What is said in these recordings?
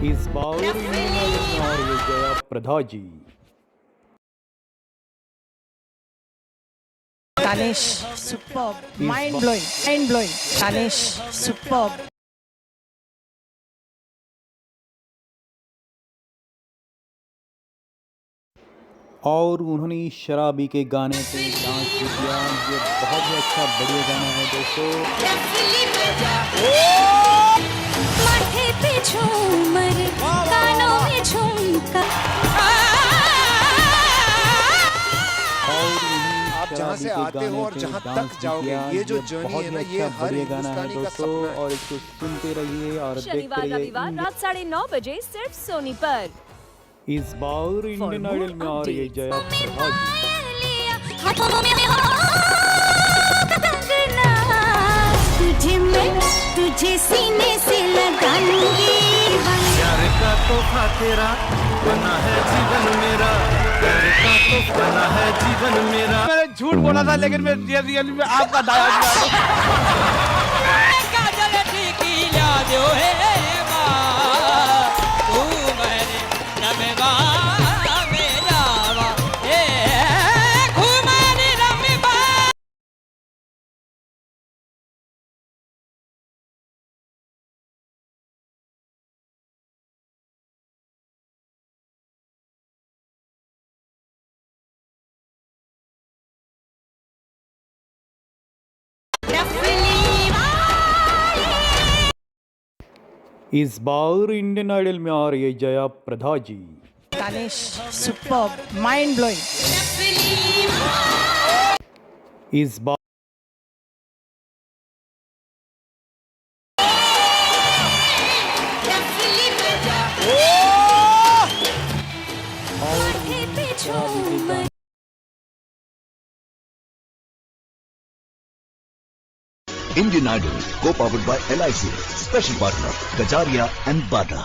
इस बार Indian idol में आ रही है जया प्रदा जी। Tanish, superb, mind blowing. Tanish, superb. और उन्होंने शराबी के गाने पे डांस भी किया। ये बहुत ही अच्छा बढ़िया गाना है दोस्तों। माथे पे झूमर, कानों में झुमका। आप जहाँ से आते हो और जहाँ तक जाओगे, ये जो जर्नी है ना, ये हर हिंदुस्तानी का दोस्तों। सपना है। और इसको सुनते रहिए और देखते शनिवार रहिए। रविवार रात 9:30 बजे सिर्फ सोनी पर। इस बार इंडियन more आइडल में आ रही है updates. जया प्रदा जी। हाथों में हो कंगना, तुझे मैं तुझे सीने से लगा लूंगी। प्यार का तोहफा तेरा बना है जीवन मेरा, प्यार का तोहफा बना है जीवन मेरा। मैंने झूठ बोला था लेकिन मैं रियल में आपका दाया काजल टीकी ला दो हे तू मेरे रमेवा मेरावा हे घुमाने रमेवा। इस बार इंडियन आइडल में आ रही है जया प्रदा जी। Tanish, superb, mind blowing. इस बार माथे पे झूमर। Indian Idol, co-powered by LIC. Special partner, Kajaria and Bata.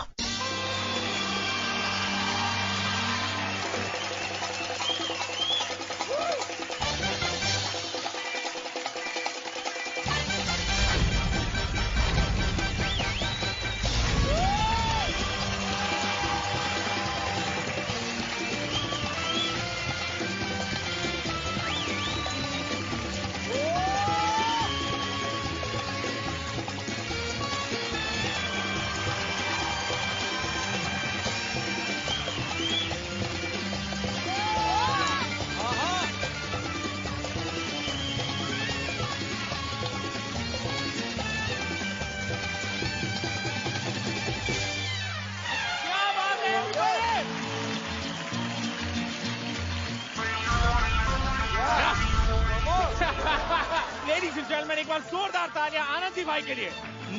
Ladies and gentleman, एक बार जोरदार तालियां आनंद जी भाई के लिए।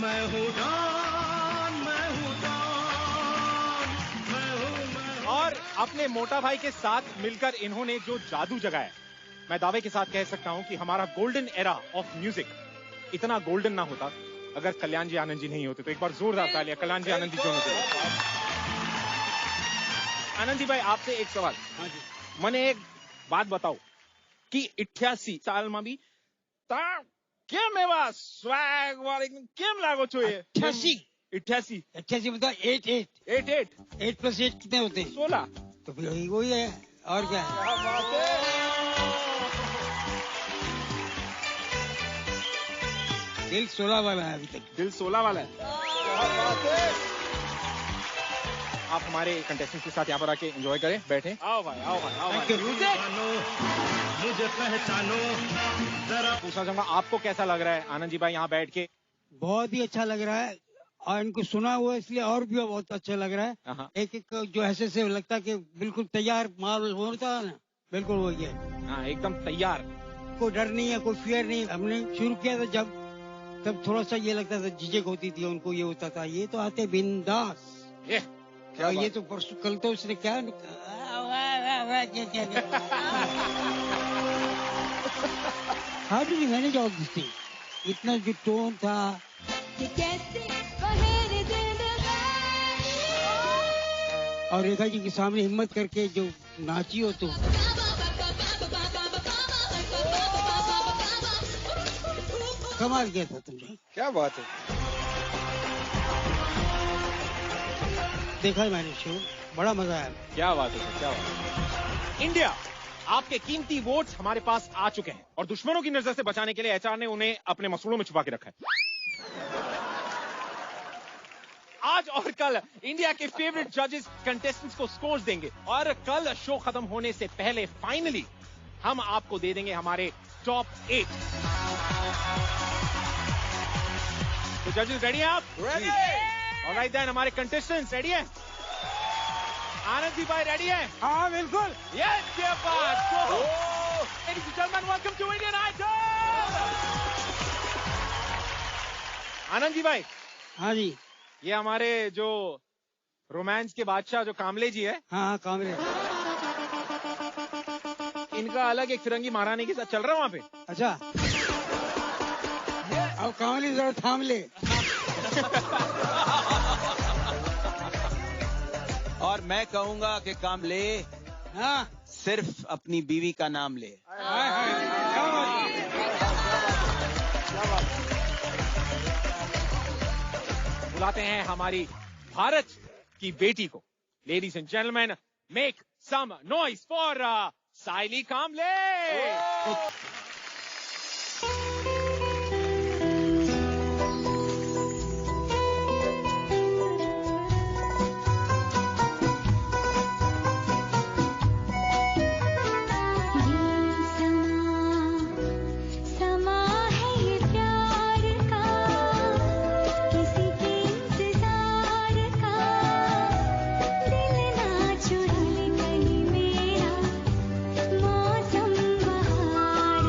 मैं हूँ डॉन, मैं हूँ डॉन, और अपने मोटा भाई के साथ मिलकर इन्होंने जो जादू जगाया, मैं दावे के साथ कह सकता हूं कि हमारा गोल्डन एरा ऑफ म्यूजिक इतना गोल्डन ना होता अगर कल्याण जी आनंद जी नहीं होते। तो एक बार जोरदार तालियां कल्याण जी आनंद जी दोनों के लिए। आनंद जी भाई, आपसे एक सवाल। हाँ जी। मैंने एक बात बताओ कि 88 साल में भी કેમ એવા સ્વેગ વાળી કેમ લાગો છો? એ 88 मतलब 8 88 8 प्लस 8 कितने होते हैं? 16। तो फिर वही है और क्या है? क्या बात है। दिल 16 वाला है अभी तक। दिल 16 वाला है। क्या बात है। आप हमारे कंटेस्टेंट के साथ यहाँ पर आके एंजॉय करें, बैठें। आओ भाई, आओ भाई, आओ भाई। मुझे पहचानो जरा। पूछना चाहूंगा, आपको कैसा लग रहा है आनंद जी भाई यहाँ बैठ के? बहुत ही अच्छा लग रहा है और इनको सुना हुआ इसलिए और भी बहुत अच्छा लग रहा है। एक एक जो ऐसे लगता है कि बिल्कुल तैयार माल होता है ना, बिल्कुल वही है। हाँ, एकदम तैयार। कोई डर नहीं है, कोई फियर नहीं। हमने शुरू किया था जब, तब थोड़ा सा ये लगता था, झिझक होती थी उनको, ये होता था ये तो आते बिंदास। क्या ये तो परसों कल तो उसने क्या how do you manage all this thing? इतना जो टोन था। और रेखा जी के सामने हिम्मत करके जो नाची हो तो कमाल किया था तुमने। क्या बात है। देखा है मैंने शो, बड़ा मजा आया। क्या बात है, क्या बात है। इंडिया, आपके कीमती वोट्स हमारे पास आ चुके हैं और दुश्मनों की नजर से बचाने के लिए एचआर ने उन्हें अपने मसूड़ों में छुपा के रखा है। आज और कल इंडिया के फेवरेट जजेस कंटेस्टेंट्स को स्कोर्स देंगे और कल शो खत्म होने से पहले फाइनली हम आपको दे देंगे हमारे टॉप 8। तो जजेस रेडी हैं आप? रेडी। ऑलराइट देन, हमारे कंटेस्टेंट्स रेडी हैं? आनंद जी भाई रेडी हैं? हाँ बिल्कुल। यस, ये बात। Ladies and gentleman, welcome to Indian Idol. Anand ji भाई। हाँ जी। ये हमारे जो रोमांस के बादशाह जो कामले जी है। हाँ कामले। इनका अलग एक फिरंगी महारानी के साथ चल रहा है वहाँ पे। अच्छा, अब कामले जरा थाम ले। और मैं कहूंगा कि कामले हाँ सिर्फ अपनी बीवी का नाम ले। बुलाते हैं हमारी भारत की बेटी को। Ladies and gentleman, make some noise for Saili Kamble. मौसम बहार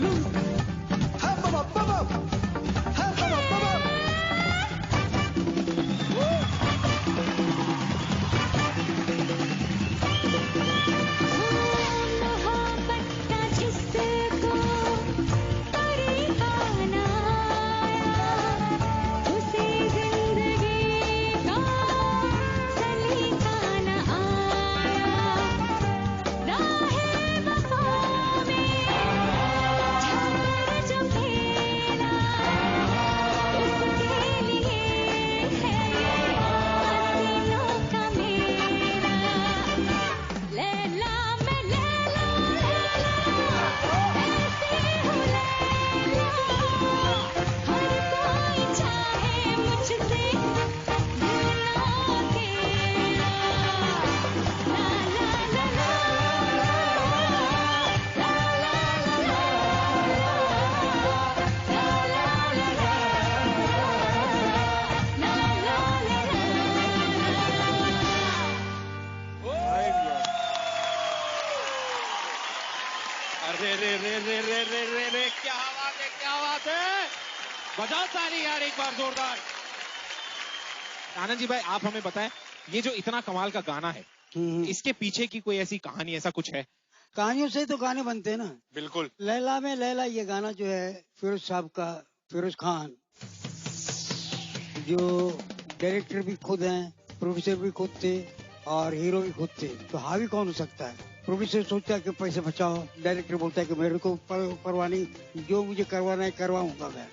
बबलू हाँ बाबा बाबा हाँ बाबा बाबा रे क्या बात है बजाओ ताली यार एक बार जोरदार। आनंद जी भाई आप हमें बताएं ये जो इतना कमाल का गाना है इसके पीछे की कोई ऐसी कहानी ऐसा कुछ है? कहानियों से तो गाने बनते हैं ना। बिल्कुल। लैला में लैला ये गाना जो है फिरोज साहब का, फिरोज खान जो डायरेक्टर भी खुद हैं, प्रोड्यूसर भी खुद थे और हीरो भी खुद थे, तो हावी कौन हो सकता है? प्रोड्यूसर सोचता है कि पैसे बचाओ, डायरेक्टर बोलता है कि मेरे को परवाह नहीं, जो मुझे करवाना है करवाऊंगा मैं।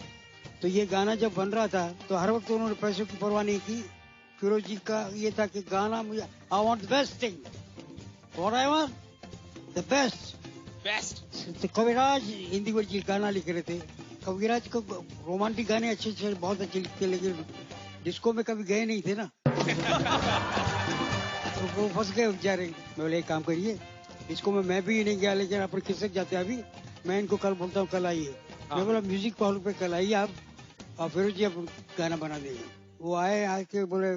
तो ये गाना जब बन रहा था तो हर वक्त उन्होंने पैसों की परवाह नहीं की। फिरोज जी का ये था कि गाना मुझे I want the best thing, what I want the best. तो कविराज हिंदी वर्जी गाना लिख रहे थे। कविराज को रोमांटिक गाने अच्छे बहुत अच्छे लिखते, लेकिन डिस्को में कभी गए नहीं थे ना। तो वो फंस गए बेचारे। मैं बोले एक काम करिए, डिस्को में मैं भी नहीं गया, लेकिन अपन खिसक जाते हैं। अभी मैं इनको कल बोलता हूँ कल आइए। मैं बोला म्यूजिक हॉल पे कल आइए आप, और फिरोज जी अब गाना बना देंगे। वो आके बोले,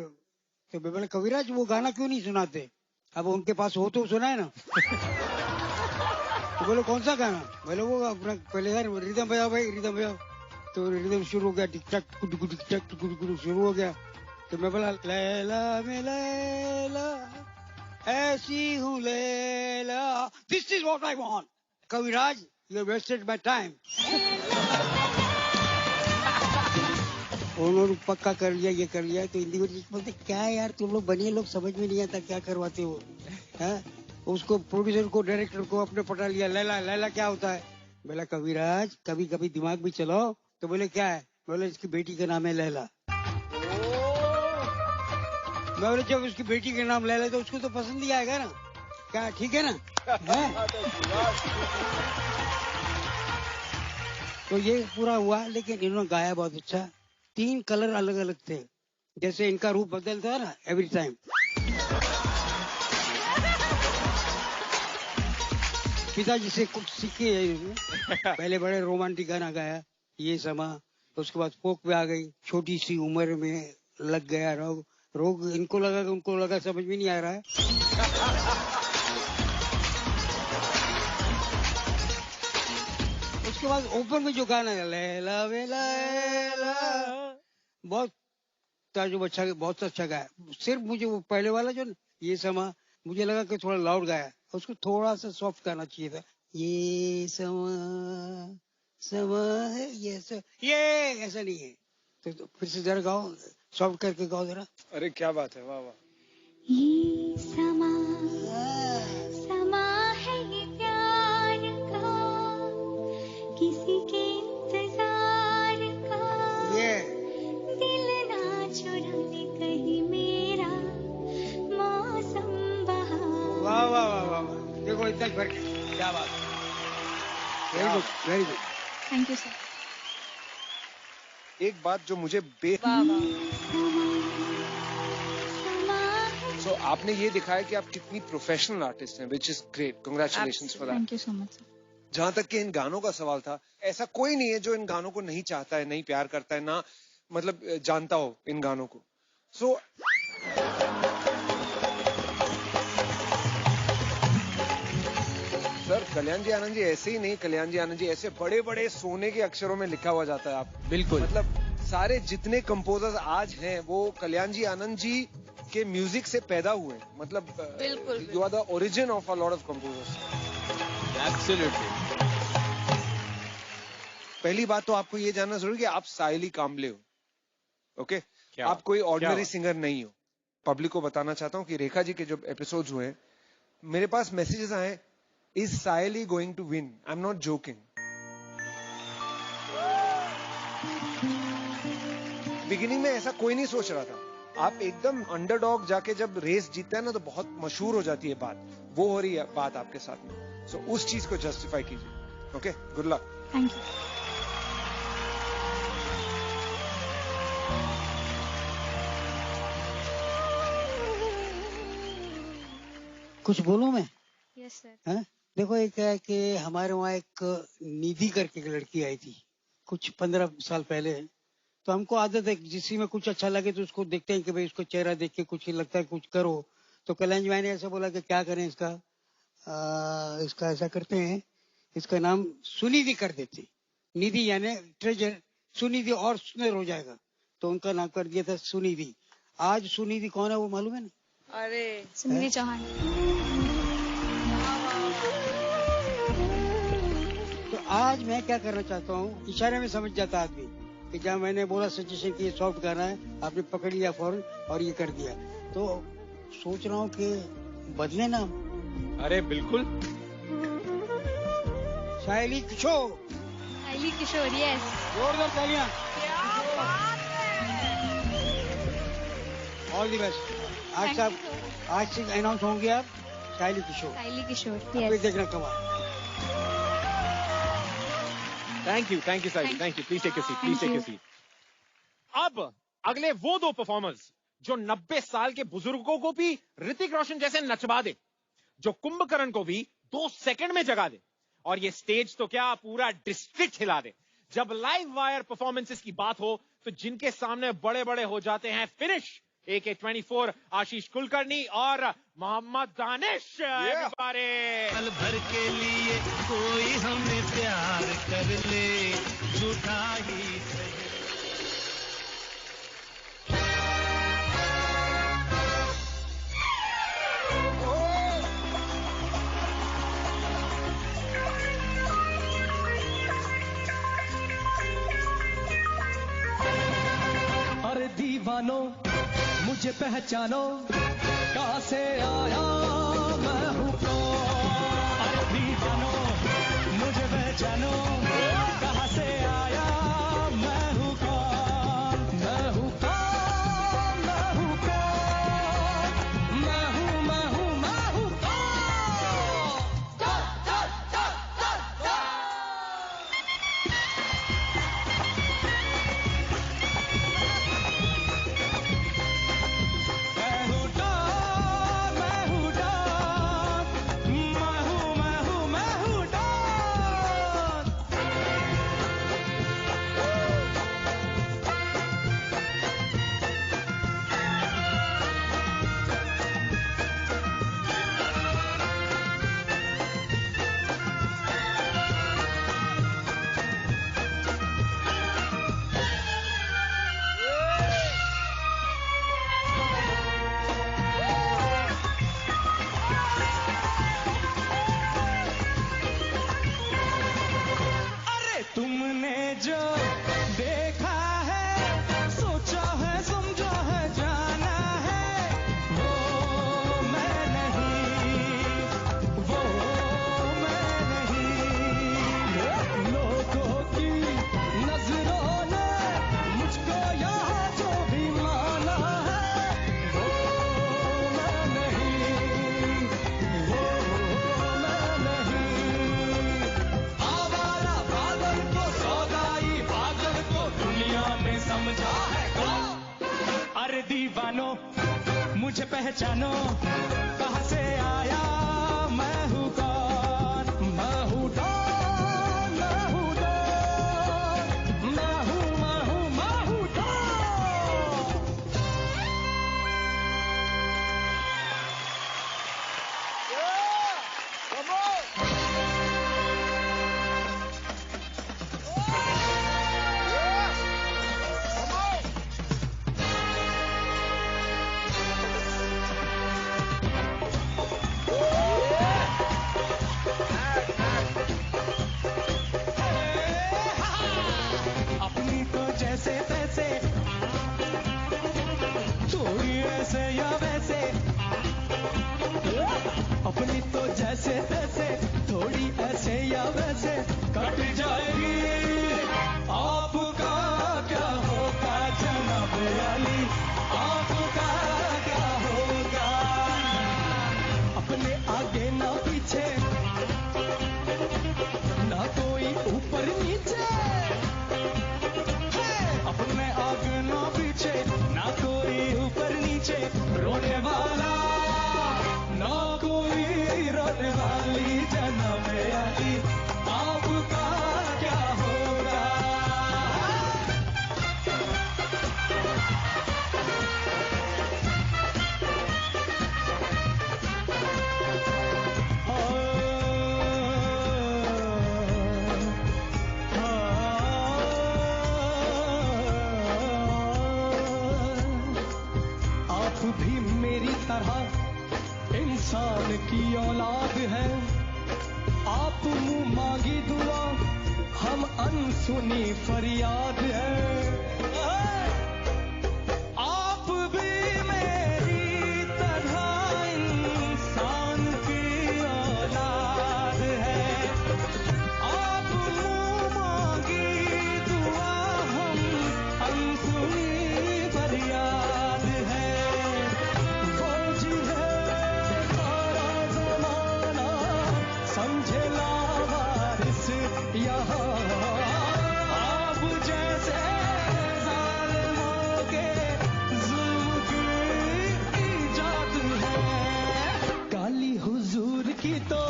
तो मैं बोले कविराज वो गाना क्यों नहीं सुनाते? अब उनके पास हो तो सुनाए ना। तो बोले कौन सा गाना? बोले वो अपना पहले यार रिदम बजाओ भाई, रिदम बजाओ। तो रिदम शुरू हो गया, टिक टक टिक टक शुरू हो गया। तो मैं बोला लैला में लैला ऐसी हूँ Laila, this is what I want. Kaviraj you wasted my time. उन्होंने पक्का कर लिया, ये कर लिया। तो हिंदी में बोलते क्या यार तुम लोग बनिए लोग, समझ में नहीं आता क्या करवाते हो है? उसको प्रोड्यूसर को डायरेक्टर को अपने पटा लिया। लैला लैला क्या होता है? बोला कविराज कभी कभी दिमाग भी चलाओ। तो बोले क्या है? बोले इसकी बेटी का नाम है लैला। मैं बोले जब उसकी बेटी का नाम लैला तो उसको तो पसंद ही आएगा ना, क्या ठीक है ना? है? तो ये पूरा हुआ, लेकिन इन्होंने गाया बहुत अच्छा। 3 कलर अलग अलग थे, जैसे इनका रूप बदलता है ना एवरी टाइम। पिताजी से कुछ सीखे है इन्होंने। पहले बड़े रोमांटिक गाना गाया ये समा, उसके बाद फोक पे आ गई। छोटी सी उम्र में लग गया रोग इनको लगा कि उनको लगा समझ में नहीं आ रहा है। उसके बाद ओपन में जो गाना है लैला वे लैला, बहुत ताजुब अच्छा, बहुत अच्छा गाया। सिर्फ मुझे वो पहले वाला जो ये समा मुझे लगा कि थोड़ा लाउड गाया, उसको थोड़ा सा सॉफ्ट गाना चाहिए था। ये समा समा है ये ऐसा नहीं है। तो फिर से जरा गाओ, सॉफ्ट करके गाओ जरा। अरे क्या बात है, वाह वाह। ये समा है ये प्यार का, किसी के इंतजार का, दिल ना चुराने कहीं मेरा मौसम बहार। वाह वाह वाह वाह वाह, देखो इतना ही फर्क है, क्या बात है। Very good very good, thank you sir. एक बात जो मुझे So, आपने ये दिखाया कि आप कितनी प्रोफेशनल आर्टिस्ट हैं, which is great, congratulations for that. Thank you so much sir. जहां तक कि इन गानों का सवाल था, ऐसा कोई नहीं है जो इन गानों को नहीं चाहता है, नहीं प्यार करता है, ना मतलब जानता हो इन गानों को। सो सर कल्याण जी आनंद जी ऐसे ही नहीं, कल्याण जी आनंद जी ऐसे बड़े बड़े सोने के अक्षरों में लिखा हुआ जाता है आप। बिल्कुल। मतलब सारे जितने कंपोजर्स आज हैं वो कल्याण जी आनंद जी के म्यूजिक से पैदा हुए हैं। मतलब बिल्कुल। You are the origin of a lot of composers. Absolutely. पहली बात तो आपको ये जानना जरूरी है कि आप साइली कामले हो। ओके क्या? आप कोई क्या ऑर्डिनरी बात? सिंगर नहीं हो। पब्लिक को बताना चाहता हूं कि रेखा जी के जो एपिसोड्स हुए हैं, मेरे पास मैसेजेस आए, is Saili going to win? I am not joking. Beginning में ऐसा कोई नहीं सोच रहा था। आप एकदम अंडरडॉग जाके जब रेस जीतता है ना तो बहुत मशहूर हो जाती है बात। वो हो रही है बात आपके साथ में। सो उस चीज को जस्टिफाई कीजिए। Okay, good luck. Thank you. कुछ बोलूं मैं? Yes sir. हैं? देखो ये क्या है कि हमारे वहाँ एक निधि करके एक लड़की आई थी कुछ 15 साल पहले। तो हमको आदत है जिसी में कुछ अच्छा लगे तो उसको देखते हैं कि भाई उसको चेहरा देख के कुछ लगता है कुछ करो। तो कल्याण जी भाई ने ऐसा बोला कि क्या करें इसका ऐसा करते हैं, इसका नाम सुनिधि कर देते। निधि यानी ट्रेजर, सुनिधि और सुंदर हो जाएगा। तो उनका नाम कर दिया था सुनिधि। आज सुनिधि कौन है वो मालूम है ना? अरे सुनिधि चौहान। तो आज मैं क्या करना चाहता हूँ, इशारे में समझ जाता आदमी कि जब मैंने बोला सजेशन कि ये सॉफ्ट गाना है, आपने पकड़ लिया फौरन और ये कर दिया। तो सोच रहा हूँ कि बदले नाम। अरे बिल्कुल। सायली किशोर। सायली किशोर, यस। जोरदार तालियां। All the best. आज से अनाउंस होंगे आप सायली किशोर। सायली किशोर, अभी यस। देखना कमाल। Thank you Sahil, thank you. Please take a seat, please take a seat. अब अगले वो दो परफॉर्मर्स जो 90 साल के बुजुर्गों को भी ऋतिक रोशन जैसे नचवा दे, जो कुंभकर्ण को भी 2 सेकंड में जगा दे, और ये स्टेज तो क्या पूरा डिस्ट्रिक्ट हिला दे। जब लाइव वायर परफॉर्मेंसेस की बात हो तो जिनके सामने बड़े बड़े हो जाते हैं फिनिश, AK24 आशीष कुलकर्णी और मोहम्मद दानिश। पल भर के लिए कोई हमें प्यार कर ले, झूठा ही सही। अरे दीवानो मुझे पहचानो, कहाँ से आया मैं हूँ कौन। अरे दीवानो मुझे पहचानो, कहाँ से आया मैं हूँ कौन। मैं हूँ कौन, मैं हूँ कौन, मैं हूँ मैं हूँ मैं हूँ तुमने जो देखा है, सोचा है, समझा है, जाना है, वो मैं नहीं, वो मैं नहीं। लोगों की नजरों ने मुझको यहाँ जो भी माना है, वो मैं नहीं, वो मैं नहीं। आवारा पागल को, सौदाई पागल को दुनिया में समझा है कौन। अरे दीवानो मुझे पहचानो, कहाँ से आया मैं हूँ कौन। मैं हूँ डॉन, मैं हूँ डॉन, मैं हूँ मैं हूँ मैं हूँ डॉन। Come on! सुनी फरियाद है। आप भी मेरी तरह इंसान की औलाद है। आप मुँह मांगी दुआ हम अनसुनी फरियाद है। वो जिन्हें सारा जमाना समझे लावारिस यहाँ, आप जैसे जालिमों के जुल्म की इजाद है। काली हुजूर की तो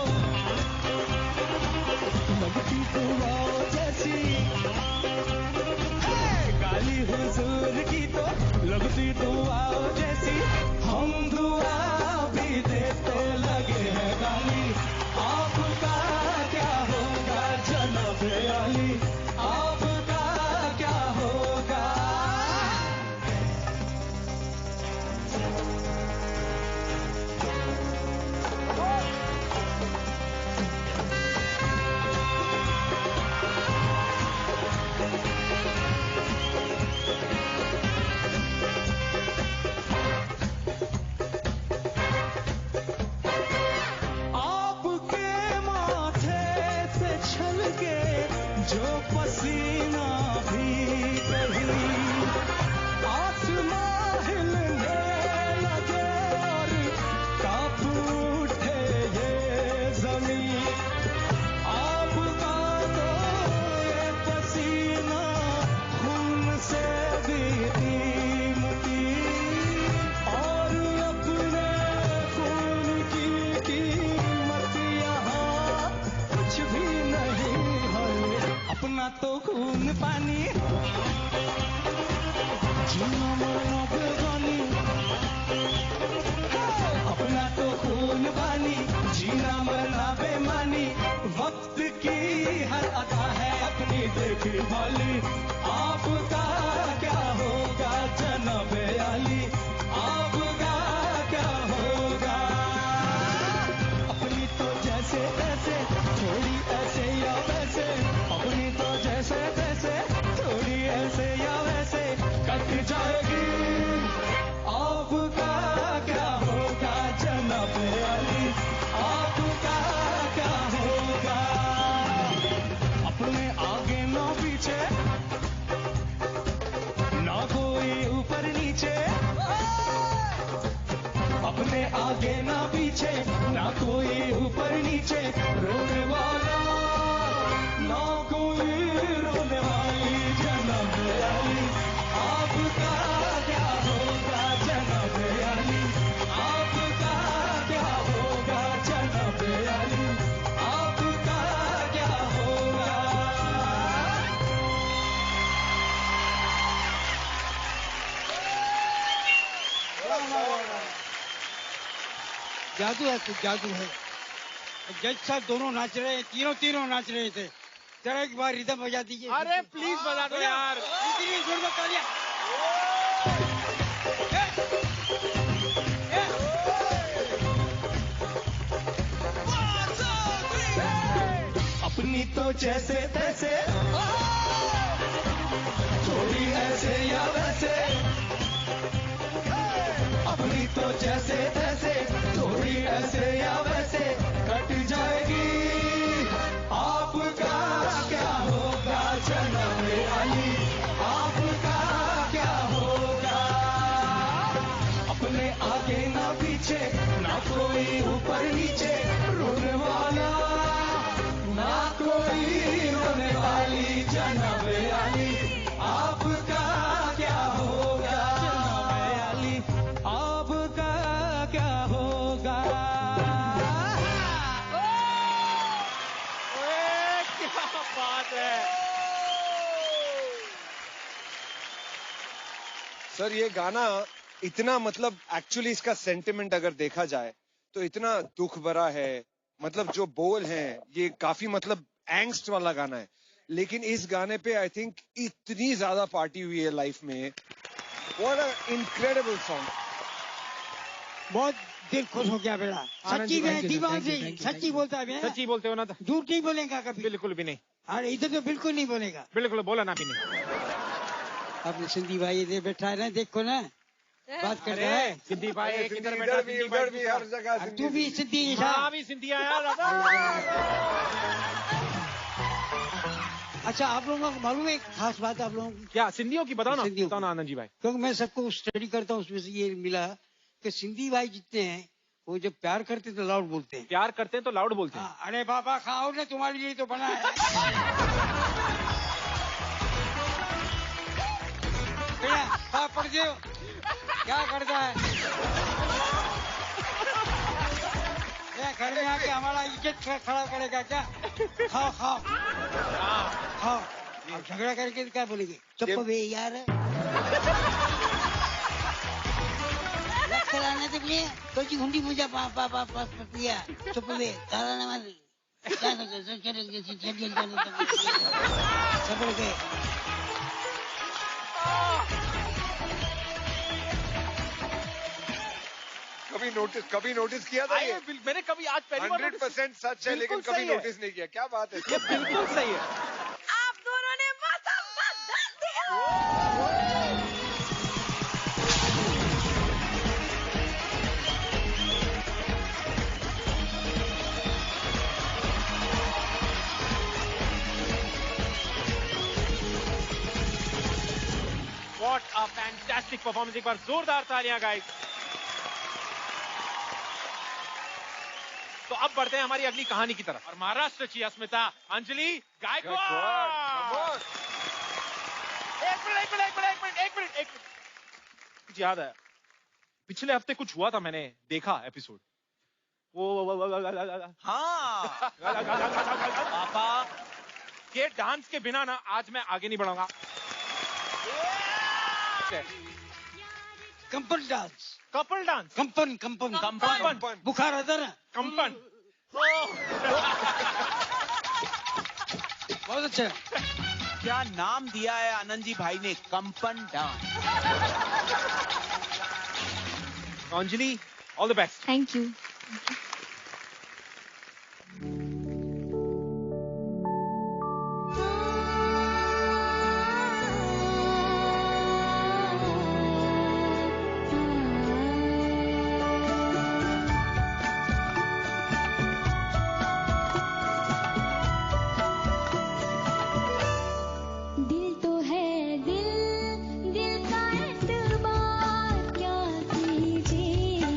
लगती दुआओं जैसी, काली हुजूर की तो लगती दुआओं जैसी, हम दुआ भी देते लगे हैं गाली। आपका क्या होगा जनाब अली, आपका क्या होगा। आपके माथे से छलके जो पसीना भी कहीं, आसमां हिलने लगे और कांप उठे ये जमीन। आपका तो ये पसीना खून से भी कीमती, और अपने खून की कीमत यहाँ कुछ भी नहीं है। अपना तो खून पानी जीना मरना बेगानी, अपना तो खून पानी जीना मरना बेमानी। वक्त की हर अदा है अपनी देखी भाली, आपका क्या होगा जनाब अली, आपका क्या होगा। अपनी तो जैसे तैसे थोड़ी ऐसे या वैसे, अपनी तो जैसे तैसे थोड़ी ऐसे या वैसे कट जाएगी। आपका क्या होगा जनाब अली, आपका क्या होगा। अपने आगे ना पीछे ना कोई ऊपर नीचे, अपने आगे ना पीछे ना कोई ऊपर नीचे, रोने वाला ना कोई रोने वाली जनाब अली, आपका क्या होगा जनाब अली, आपका क्या होगा जनाब अली, आपका क्या होगा। जादू है, कुछ जादू है। जज साहब दोनों नाच रहे हैं, तीनों नाच रहे थे। जरा एक बार रिदम बजा दीजिए। अरे प्लीज बजा दो यार। इतनी जोर में तालियां। अपनी तो जैसे तैसे थोड़ी ऐसे या वैसे, अपनी तो जैसे तैसे थोड़ी ऐसे या वैसे कट जाएगी। आपका क्या होगा जनाब अली, आपका क्या होगा। अपने आगे ना पीछे ना कोई ऊपर नीचे, रोने वाला ना कोई रोने वाली जनाब अली, आपका क्या होगा जनाब अली, आपका क्या होगा। क्या बात है। सर ये गाना इतना मतलब एक्चुअली इसका सेंटिमेंट अगर देखा जाए तो इतना दुख भरा है। मतलब जो बोल हैं ये काफी मतलब एंग्स्ट वाला गाना है, लेकिन इस गाने पे आई थिंक इतनी ज्यादा पार्टी हुई है लाइफ में। What a incredible song. बहुत दिल खुश हो गया बेटा। सच्ची में दीवान से सच्ची बोलता है। सच्ची बोलते हो ना तो झूठ नहीं बोलेगा कभी। बिल्कुल भी नहीं। अरे इधर तो बिल्कुल नहीं बोलेगा। बिल्कुल बोला ना भी नहीं। अपने सिंधी भाई इधर बैठा है ना, देखो ना बात कर रहा है। सिंधी भाई किधर बैठा? इधर भी हर जगह तू भी सिंधी है। हाँ भी सिंधी आया दादा। अच्छा, आप लोगों को मालूम है एक खास बात आप लोगों को? क्या सिंधियों की बताओ ना? सिंधियों बताओ ना आनंद जी भाई। क्योंकि मैं सबको स्टडी करता हूँ, उसमें से ये मिला कि सिंधी भाई जितने हैं वो जब प्यार करते हैं तो लाउड बोलते हैं। प्यार करते हैं तो लाउड बोलते हैं। अरे बाबा खाओ ना, तुम्हारे लिए तो बना है। पड़ जाओ, क्या करता है घर में आके हमारा इज्जत खड़ा करेगा क्या? खाओ खाओ खाओ। अब झगड़ा करके क्या बोलेंगे? चुप बे यार, कराने तो लिए तो जी हुंडी मुझे पिया। चुप बे तारा ना मार क्या सब के कभी नोटिस किया था ये? मैंने कभी आज पहली बार 100% सच है, लेकिन कभी नोटिस नहीं किया। क्या बात है? ये बिल्कुल सही है। आप दोनों ने माथा बदल दिया। What a fantastic performance! एक बार जोरदार तालियां गाइस। तो अब बढ़ते हैं हमारी अगली कहानी की तरफ और महाराष्ट्र की अस्मिता अंजलि गायकवाड़। एक मिनट। कुछ याद आया, पिछले हफ्ते कुछ हुआ था, मैंने देखा एपिसोड। वो हाँ पापा के डांस के बिना ना आज मैं आगे नहीं बढ़ूंगा। कंपन डांस, कपल डांस, कंपन बुखार आता ना, कंपन। बहुत अच्छा। क्या नाम दिया है आनंद जी भाई ने, कंपन dance. Anjali, all the best. Thank you. दिल तो है दिल का एतबार क्या कीजिए।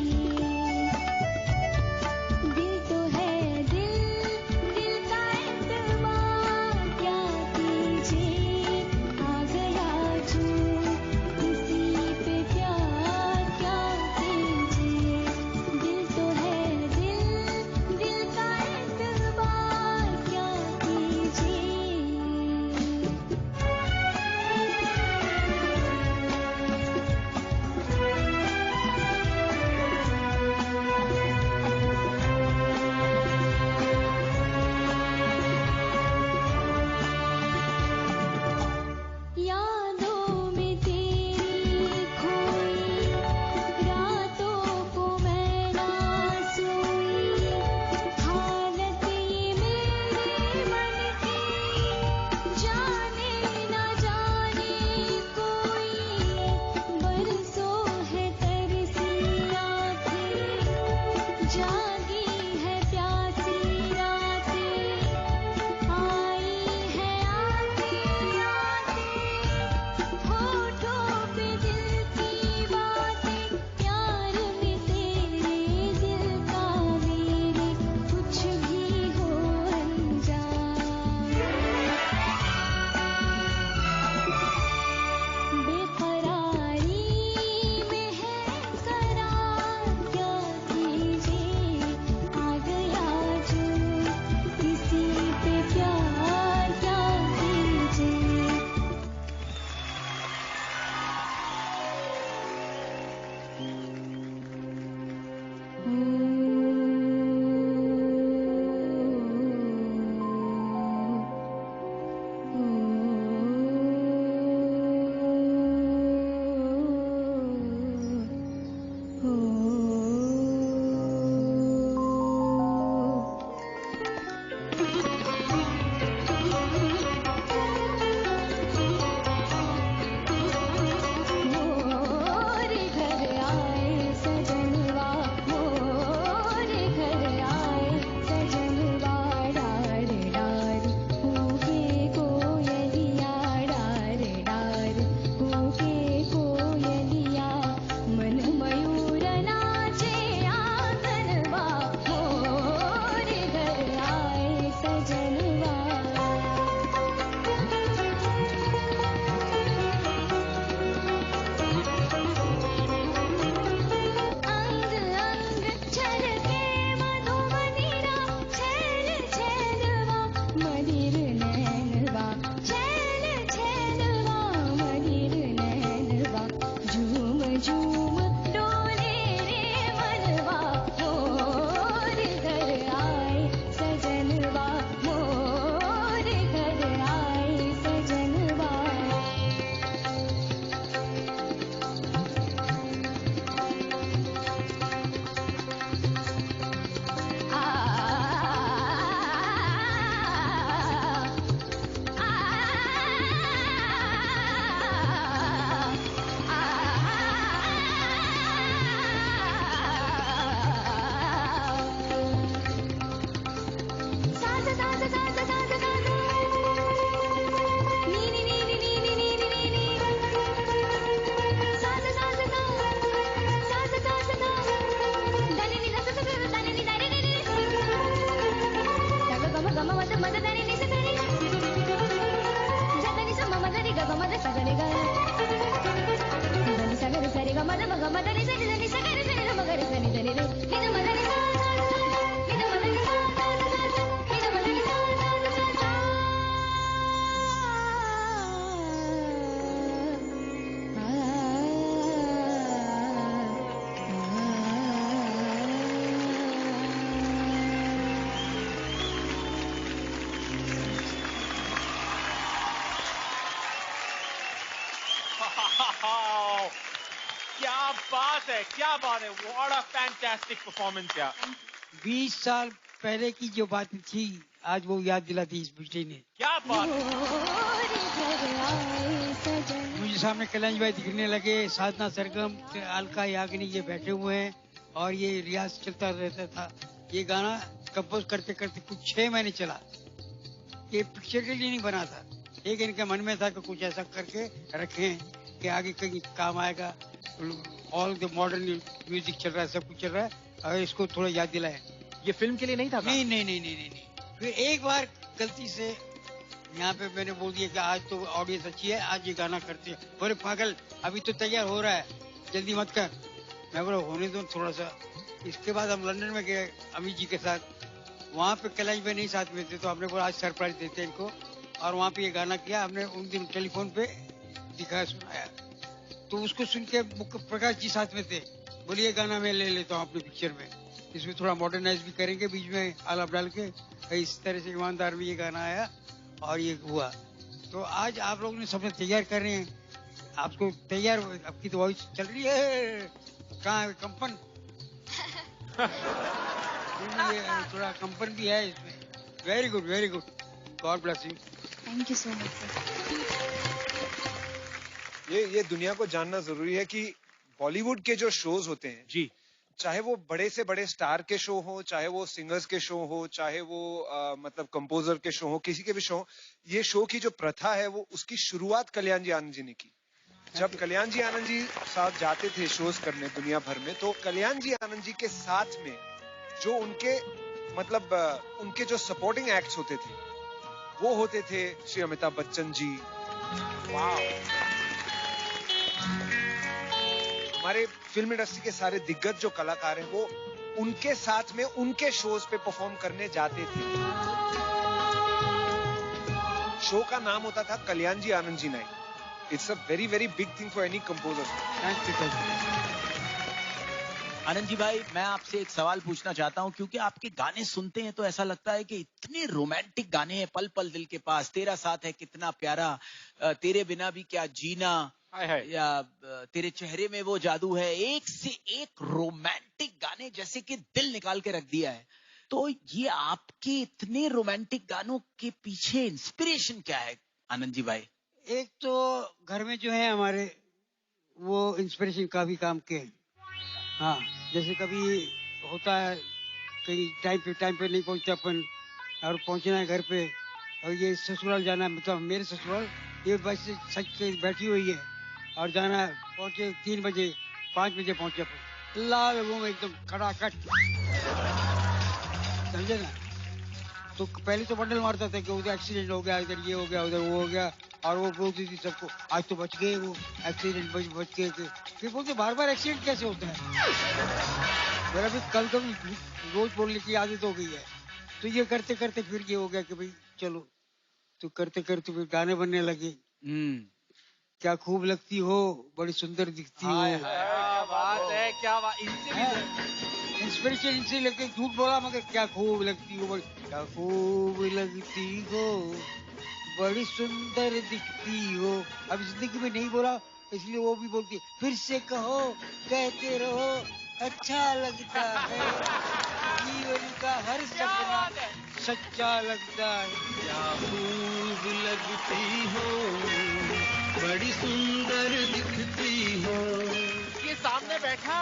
वाओ, क्या बात है, क्या बात है, व्हाट अ फैंटास्टिक परफॉर्मेंस यार। 20 साल पहले की जो बातें थी आज वो याद दिलाती इस बेटे ने। क्या बात। मुझे सामने कल्याण भाई दिखने लगे, साधना सरगम, अलका याग्निक ये बैठे हुए हैं और ये रियाज चलता रहता था। ये गाना कंपोज करते करते कुछ 6 महीने चला। ये पिक्चर के लिए नहीं बना था, एक इनके मन में था कि कुछ ऐसा करके रखें कि आगे कहीं काम आएगा। ऑल द मॉडर्न म्यूजिक चल रहा है, सब कुछ चल रहा है और इसको थोड़ा याद दिलाए। ये फिल्म के लिए नहीं था? नहीं। फिर एक बार गलती से यहाँ पे मैंने बोल दिया कि आज तो ऑडियंस अच्छी है, आज ये गाना करते हैं। बोले पागल, अभी तो तैयार हो रहा है, जल्दी मत कर। मैं बोला होने दो थोड़ा सा। इसके बाद हम लंदन में गए अमित जी के साथ, वहाँ पे कैलाश भाई नहीं साथ में थे, तो हमने बोला आज सरप्राइज देते हैं इनको, और वहाँ पे ये गाना किया हमने। उन दिन टेलीफोन पे दिखाया, सुनाया, तो उसको सुन के प्रकाश जी साथ में थे। बोलिए गाना मैं ले लेता हूँ अपने पिक्चर में, इसमें थोड़ा मॉडर्नाइज भी करेंगे, बीच में आलाप डाल के। इस तरह से ईमानदार में ये गाना आया और ये हुआ। तो आज आप लोग ने सबने तैयार कर रहे हैं, आपको तैयार, आपकी तो वॉइस चल रही है। कहाँ है कंपन? थोड़ा कंपन भी है इसमें। Very good, very good, God bless you. Thank you so much. ये दुनिया को जानना जरूरी है कि बॉलीवुड के जो शोज होते हैं जी, चाहे वो बड़े से बड़े स्टार के शो हो, चाहे वो सिंगर्स के शो हो, चाहे वो मतलब कंपोजर के शो हो, किसी के भी शो हो, ये शो की जो प्रथा है वो उसकी शुरुआत कल्याण जी आनंद जी ने की। जब कल्याण जी आनंद जी साथ जाते थे शोज करने दुनिया भर में, तो कल्याण जी आनंद जी के साथ में जो उनके मतलब उनके जो सपोर्टिंग एक्ट्स होते थे वो होते थे श्री अमिताभ बच्चन जी, हमारे फिल्म इंडस्ट्री के सारे दिग्गज जो कलाकार हैं वो उनके साथ में उनके शोज पे परफॉर्म करने जाते थे। शो का नाम होता था Kalyan ji Anand ji night. It's a very very big thing for any composer. Anand ji भाई, मैं आपसे एक सवाल पूछना चाहता हूं, क्योंकि आपके गाने सुनते हैं तो ऐसा लगता है कि इतने रोमांटिक गाने हैं। पल पल दिल के पास, तेरा साथ है कितना प्यारा, तेरे बिना भी क्या जीना, या तेरे चेहरे में वो जादू है, एक से एक रोमांटिक गाने जैसे कि दिल निकाल के रख दिया है। तो ये आपके इतने रोमांटिक गानों के पीछे इंस्पिरेशन क्या है आनंद जी भाई? एक तो घर में जो है हमारे वो इंस्पिरेशन का भी काम के, हाँ, जैसे कभी होता है कहीं टाइम पे नहीं पहुंचते अपन और पहुंचना है घर पे, और ये ससुराल जाना है, मतलब मेरे ससुराल ये बस सच के बैठी हुई है और जाना है, पहुंचे 3 बजे 5 बजे पहुंचे अपन, लाल रूम एकदम खड़ाखट, समझे ना। तो पहले तो बंडल मारता था कि उधर एक्सीडेंट हो गया, इधर ये हो गया, उधर वो हो गया, और वो बोलती थी सबको आज तो बच गए, वो एक्सीडेंट बच गए। फिर बोलते बार बार एक्सीडेंट कैसे होता है? मेरा भी कल कभी रोज बोलने की आदत हो गई है। तो ये करते करते फिर ये हो गया कि भाई चलो, तो करते करते फिर गाने बनने लगे। क्या खूब लगती हो, बड़ी सुंदर दिखती हो। क्या बात है, क्या बात। इंस्पिरेशन इनसे लेके झूठ बोला, मगर क्या खूब लगती हो, क्या खूब लगती हो, बड़ी सुंदर दिखती हो। अब जिंदगी में नहीं बोला इसलिए वो भी बोलती है, फिर से कहो, कहते रहो, अच्छा लगता है, जीवन का हर सपना सच्चा लगता है। क्या खूब लगती हो, बड़ी सुंदर दिखती हो। ये सामने बैठा,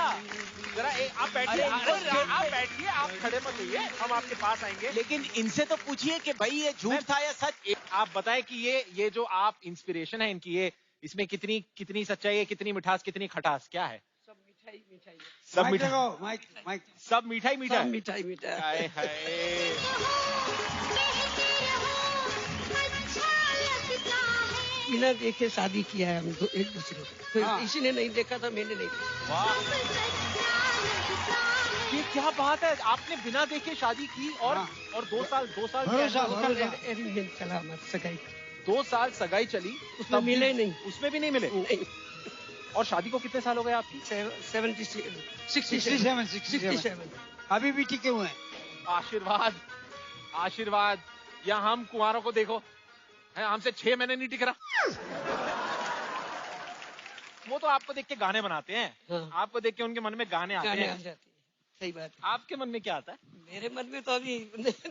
जरा आप बैठिए, आप बैठिए, आप खड़े मत होइए, हम आपके पास आएंगे। लेकिन इनसे तो पूछिए कि भाई ये झूठ था या सच। आप बताएं कि ये जो आप इंस्पिरेशन है इनकी, ये इसमें कितनी सच्चाई है, कितनी मिठास, कितनी खटास, क्या है? सब मिठाई सब मिठाई। हाय हाय। बिना देखे शादी किया है हम एक दूसरे को, तो इसी ने नहीं देखा था, मैंने नहीं देखा। ये क्या बात है, आपने बिना देखे शादी की और 2 साल एंगेजमेंट चला हमारा, सगाई 2 साल सगाई चली, उसमें मिले नहीं, उसमें भी नहीं मिले। नहीं। और शादी को कितने साल हो गए आपकी? 67। अभी भी टिके हुए हैं। आशीर्वाद, आशीर्वाद। या हम कुंवारों को देखो, है हमसे 6 महीने नहीं टिक रहा। वो तो आपको देख के गाने बनाते हैं। हाँ। आपको देख के उनके मन में गाने आते गाने आ हैं। जाते हैं, सही बात। आपके मन में क्या आता है? मेरे मन में तो अभी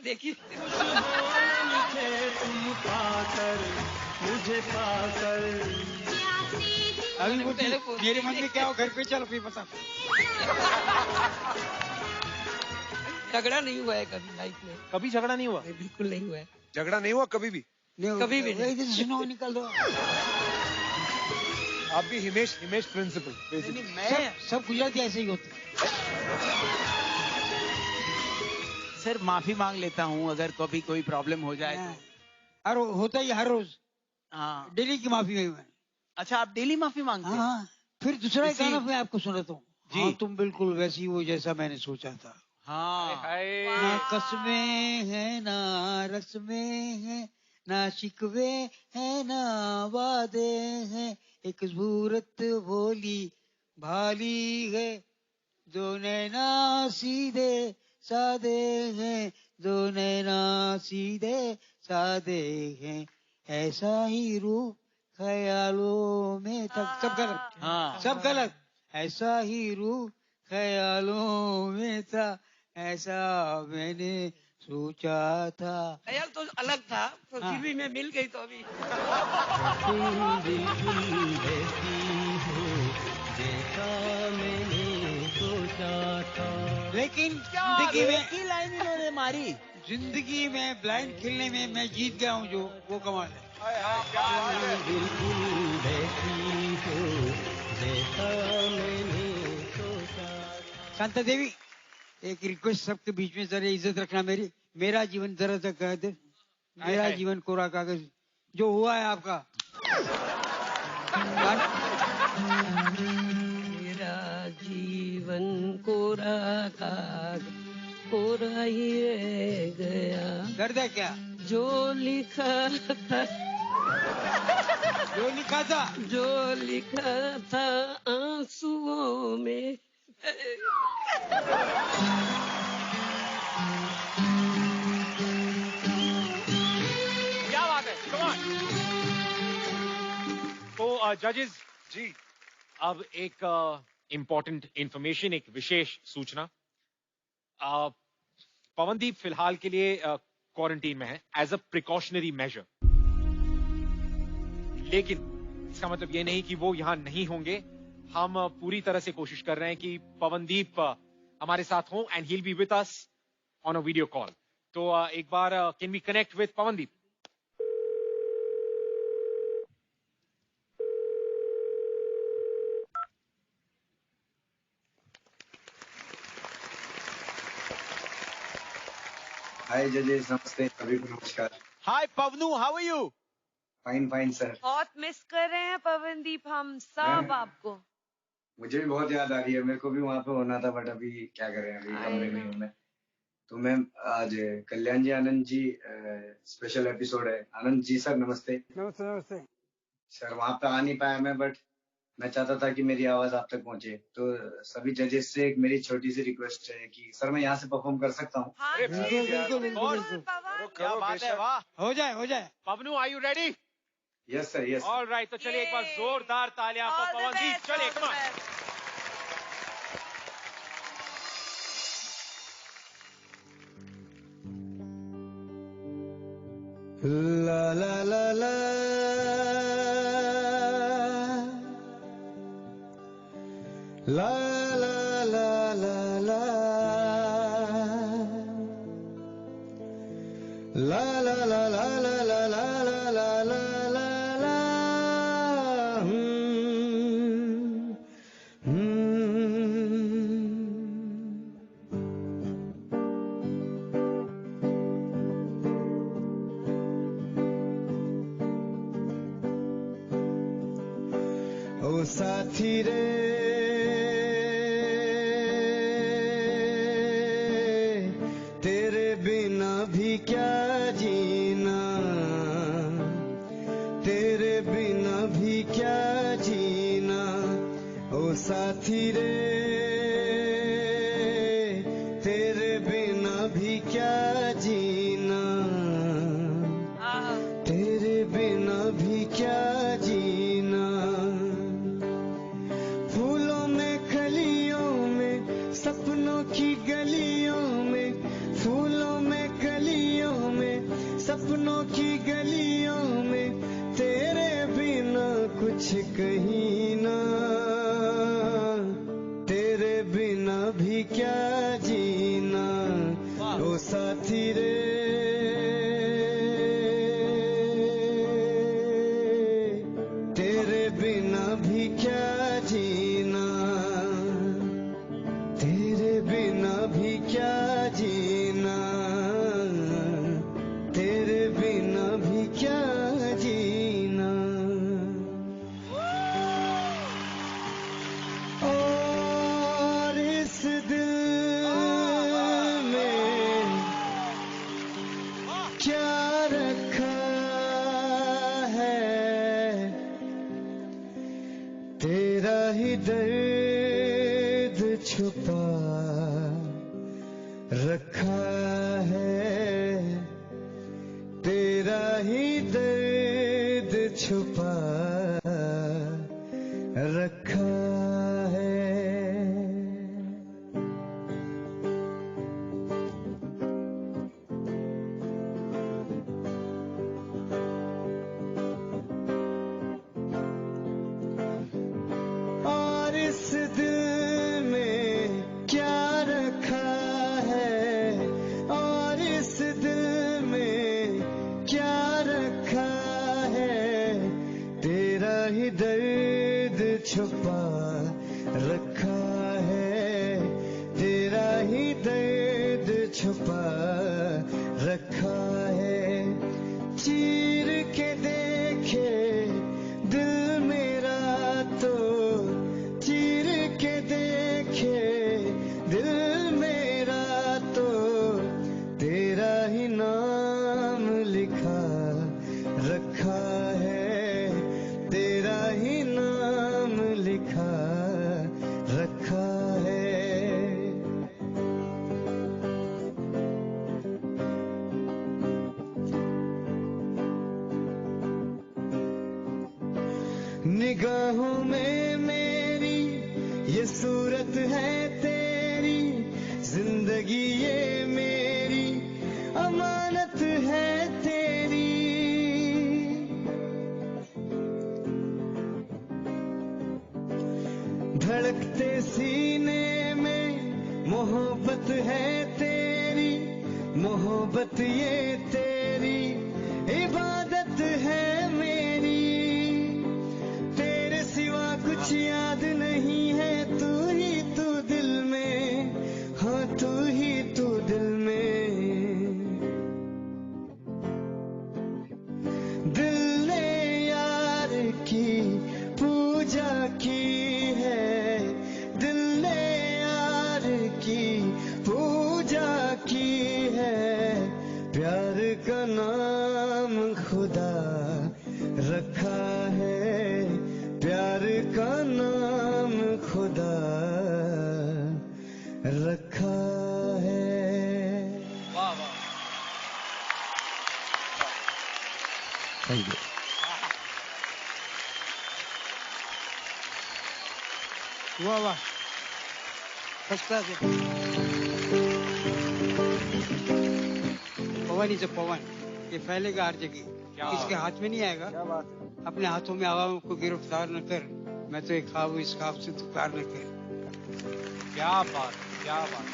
देखिए तुम पाकर मुझे पाकर अभी वो मेरे मन में क्या हो घर पे चलो फिर बता। झगड़ा नहीं हुआ है कभी लाइफ में। कभी झगड़ा नहीं हुआ? बिल्कुल नहीं हुआ है। झगड़ा नहीं हुआ कभी भी? कभी भी नहीं। सुनो निकल दो। आप भी हिमेश प्रिंसिपल। सब गुजराती ऐसे ही होते। सर माफी मांग लेता हूँ अगर कभी कोई प्रॉब्लम हो जाए तो। हर होता ही हर रोज। हाँ डेली की माफी मैं। अच्छा आप डेली माफी मांगते हैं? हाँ फिर दूसरा एक गाना मैं आपको सुनाता हूँ। जी। हाँ तुम बिल्कुल वैसी हो जैसा मैंने सोचा था। हाँ ना कसमें है ना रस्में है ना शिकवे है ना वादे हैं एक सूरत भोली भाली है दो नैना सीधे सादे हैं दो नैना सीधे सादे हैं ऐसा ही रूप ख्यालों में था। सब गलत। हाँ सब गलत। ऐसा ही रूप ख्यालों में था ऐसा मैंने सोचा था। ख्याल तो अलग था पर फिर भी मैं मिल गई तो अभी। लेकिन जिंदगी में की लाइन इन्होंने मारी। जिंदगी में ब्लाइंड खेलने में मैं जीत गया हूँ जो वो कमाल है। शांता देवी एक रिक्वेस्ट सबके बीच में जरा इज्जत रखना मेरी। मेरा जीवन जरा सा कह दे। मेरा जीवन कोरा कागज जो हुआ है आपका। मेरा जीवन कोरा कागज कोरा ही रह गया। दर्द है क्या? जो लिखा था जो लिखा था जो लिखा था आंसुओं में। क्या बात है? Come on. तो जजेस जी अब एक इम्पोर्टेंट इंफॉर्मेशन, एक विशेष सूचना। पवनदीप फिलहाल के लिए क्वारंटीन में है एज अ प्रिकॉशनरी मेजर, लेकिन इसका मतलब ये नहीं कि वो यहां नहीं होंगे। हम पूरी तरह से कोशिश कर रहे हैं कि पवनदीप हमारे साथ हों and he will be with us on a video call. तो एक बार can we connect with Pawandeep? Hi जजेस, नमस्ते, सभी को नमस्कार। Hi Pawanu, how are you? Fine fine sir. बहुत मिस कर रहे हैं पवनदीप हम सब आपको। मुझे भी बहुत याद आ रही है। मेरे को भी वहाँ पे होना था बट अभी क्या करें, अभी कमरे में हूँ मैं। तो मैम आज कल्याण जी, आनंद जी स्पेशल एपिसोड है। आनंद जी सर नमस्ते। नमस्ते नमस्ते सर वहाँ पे आ नहीं पाया मैं, बट मैं चाहता था कि मेरी आवाज आप तक पहुँचे। तो सभी जजेस से एक मेरी छोटी सी रिक्वेस्ट है कि सर मैं यहाँ से परफॉर्म कर सकता हूँ? हाँ बिल्कुल बिल्कुल बिल्कुल। क्या बात है, वाह। हो जाए हो जाए। Pawanu are you ready? Yes sir, yes. Alright, तो चलिए एक बार जोरदार तालियां फॉर पवनदीप। चलिए कम ऑन। ला ला ला ला ला ला ला ला ला ला ला ला ला ला ला ला ला ला ला ओ साथी रे तेरे बिना भी क्या जीना, तेरे बिना भी क्या जीना। ओ साथी रे तेरे बिना भी क्या जीना, तेरे बिना भी क्या जीना। कहीं ना, तेरे बिना भी क्या जीना, ओ साथी रे तेरे बिना भी क्या जीना, तेरे बिना भी क्या जीना, तेरे बिना भी क्या जीना। और इस दिल में क्या रखा है, तेरा ही दर्द छुपा रखा है, तेरा ही दर्द छुपा रखा है। और इस दिल में क्या रखा है, और इस दिल में क्या रखा है, तेरा ही दर्द छुपा रखा है, तेरा ही दर्द छुपा रखा है। चीर के देखे दिल मेरा तो, चीर के देखे दिल मेरा तो, तेरा ही नाम लिखा रखा है, तेरा ही नाम लिखा रखा है। निगाहों में मेरी ये सूरत है तेरी, जिंदगी ये मेरी अमानत है तेरी। धड़कते सीने में मोहब्बत है तेरी, मोहब्बत ये तेरी इबादत है मेरी। तेरे सिवा कुछ याद नहीं है, तू ही तू दिल में, हाँ तू ही तू दिल में। दिल ने यार की पूजा की है, दिल ने यार की पूजा की है, प्यार का नाम खुदा रखा है, प्यार का नाम खुदा रखा है। वाह वाह, थैंक यू। वाह वाह, फर्स्ट क्लास है। पवन इज पवन, ये फैलेगा हर जगह, किसके हाथ में नहीं आएगा। क्या बात है। अपने हाथों में आवाम को गिरफ्तार न कर, मैं तो एक ख्वाब हूँ, इस ख्वाब से तू प्यार न कर। क्या बात, क्या बात।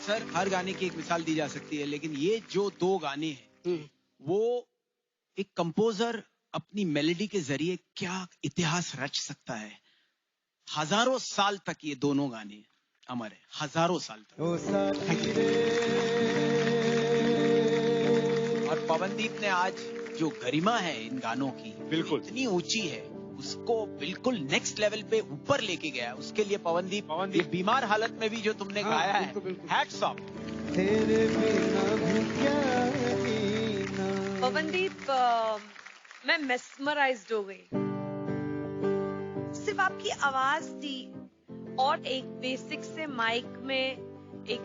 सर हर गाने की एक मिसाल दी जा सकती है, लेकिन ये जो दो गाने हैं वो एक कंपोजर अपनी मेलोडी के जरिए क्या इतिहास रच सकता है। हजारों साल तक ये दोनों गाने अमर है, हजारों साल तक। और पवनदीप ने आज जो गरिमा है इन गानों की, बिल्कुल इतनी ऊंची है, उसको बिल्कुल नेक्स्ट लेवल पे ऊपर लेके गया। उसके लिए पवनदीप ये बीमार हालत में भी जो तुमने गाया है, हैट्स ऑफ। पवनदीप, मैं मेस्मराइज्ड हो गई। सिर्फ आपकी आवाज थी और एक बेसिक से माइक में एक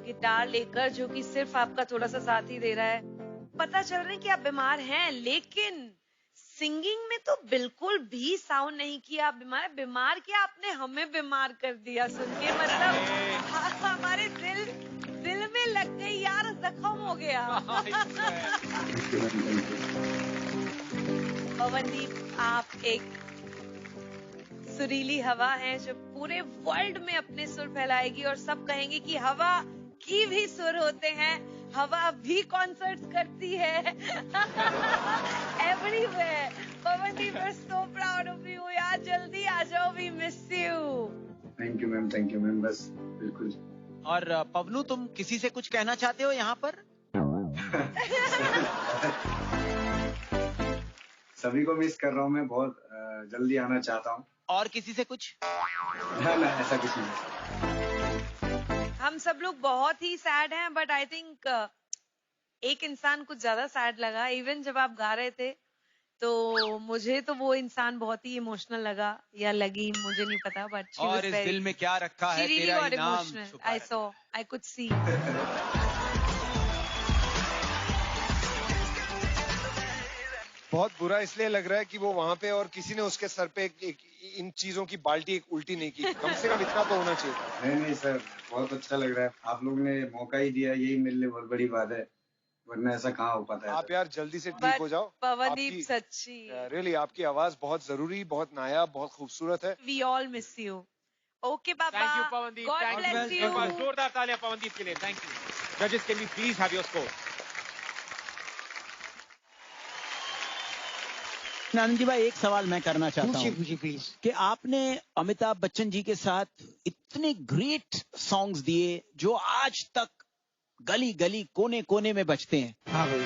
गिटार लेकर, जो कि सिर्फ आपका थोड़ा सा साथ ही दे रहा है। पता चल रहा है कि आप बीमार हैं, लेकिन सिंगिंग में तो बिल्कुल भी साउंड नहीं किया आप बीमार किया आपने, हमें बीमार कर दिया सुन के। मतलब हमारे दिल में लग गई यार, जख्म हो गया। पवनदीप, आप एक सुरीली हवा है जो पूरे वर्ल्ड में अपने सुर फैलाएगी और सब कहेंगे कि हवा की भी सुर होते हैं, हवा भी कॉन्सर्ट्स करती है everywhere. Pawandeep, we are so proud of you यार, जल्दी आ जाओ, we miss you. Thank you ma'am, बस बिल्कुल। और पवनू, तुम किसी से कुछ कहना चाहते हो यहाँ पर? सभी को मिस कर रहा हूँ मैं, बहुत जल्दी आना चाहता हूँ। और किसी से कुछ? ना, ऐसा कुछ नहीं। हम सब लोग बहुत ही सैड हैं, बट आई थिंक एक इंसान कुछ ज्यादा सैड लगा। इवन जब आप गा रहे थे तो मुझे तो वो इंसान बहुत ही इमोशनल लगा या लगी, मुझे नहीं पता, बट और इस दिल में क्या रखा है तेरा इनाम छुपा रखा। I could see। बहुत बुरा इसलिए लग रहा है कि वो वहां पे और किसी ने उसके सर पे इन चीजों की बाल्टी एक उल्टी नहीं की। कम से कम इतना तो होना चाहिए। नहीं सर, बहुत अच्छा लग रहा है। आप लोग ने मौका ही दिया, यही मेरे लिए बहुत बड़ी बात है, वरना ऐसा कहाँ हो पाता है। आप यार जल्दी से ठीक हो जाओ। पवनदीप, सच्ची रियली आपकी आवाज बहुत जरूरी, बहुत नायाब, बहुत खूबसूरत है। We all miss you. Okay बाबा, thank you Pawandeep, God bless you. जोरदार तालियां पवनदीप के लिए। Thank you. जजेस, can we please have your score? Anand ji भाई, एक सवाल मैं करना चाहता हूँ। पूछिए प्लीज। कि आपने अमिताभ बच्चन जी के साथ इतने ग्रेट सॉन्ग्स दिए जो आज तक गली गली कोने कोने में बजते हैं। हाँ भाई।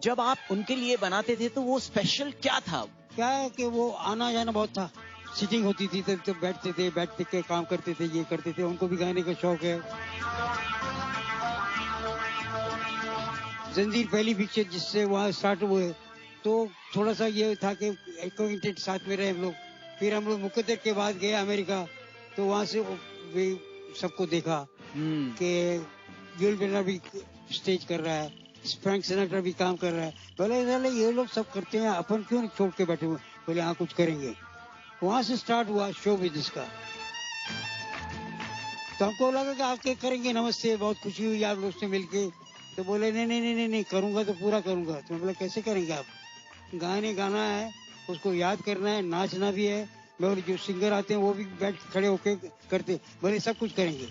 जब आप उनके लिए बनाते थे तो वो स्पेशल क्या था? क्या है कि वो आना जाना बहुत था, सिटिंग होती थी तो बैठते के काम करते थे, ये करते थे। उनको भी गाने का शौक है। जंजीर पहली पिक्चर जिससे वहाँ स्टार्ट हुए, तो थोड़ा सा ये था कि एक साथ में रहे हम लोग। फिर हम लोग मुकद्दर के बाद गए अमेरिका, तो वहाँ से भी सबको देखा कि गिल बेनर भी स्टेज कर रहा है, फ्रैंक सिनाट्रा भी काम कर रहा है। बोले ये लोग सब करते हैं, अपन क्यों नहीं छोड़ के बैठे हुए? बोले हाँ कुछ करेंगे। वहाँ से स्टार्ट हुआ शो बिजनेस का। तो हमको लगा कि आपके करेंगे। नमस्ते, बहुत खुशी हुई आप लोग से मिलके। तो बोले नहीं करूंगा तो पूरा करूंगा। तो मैं बोला कैसे करेंगे आप? गाना है, उसको याद करना है, नाचना भी है। मैं बोले जो सिंगर आते हैं वो भी बैठ खड़े होके करते। बोले सब कुछ करेंगे।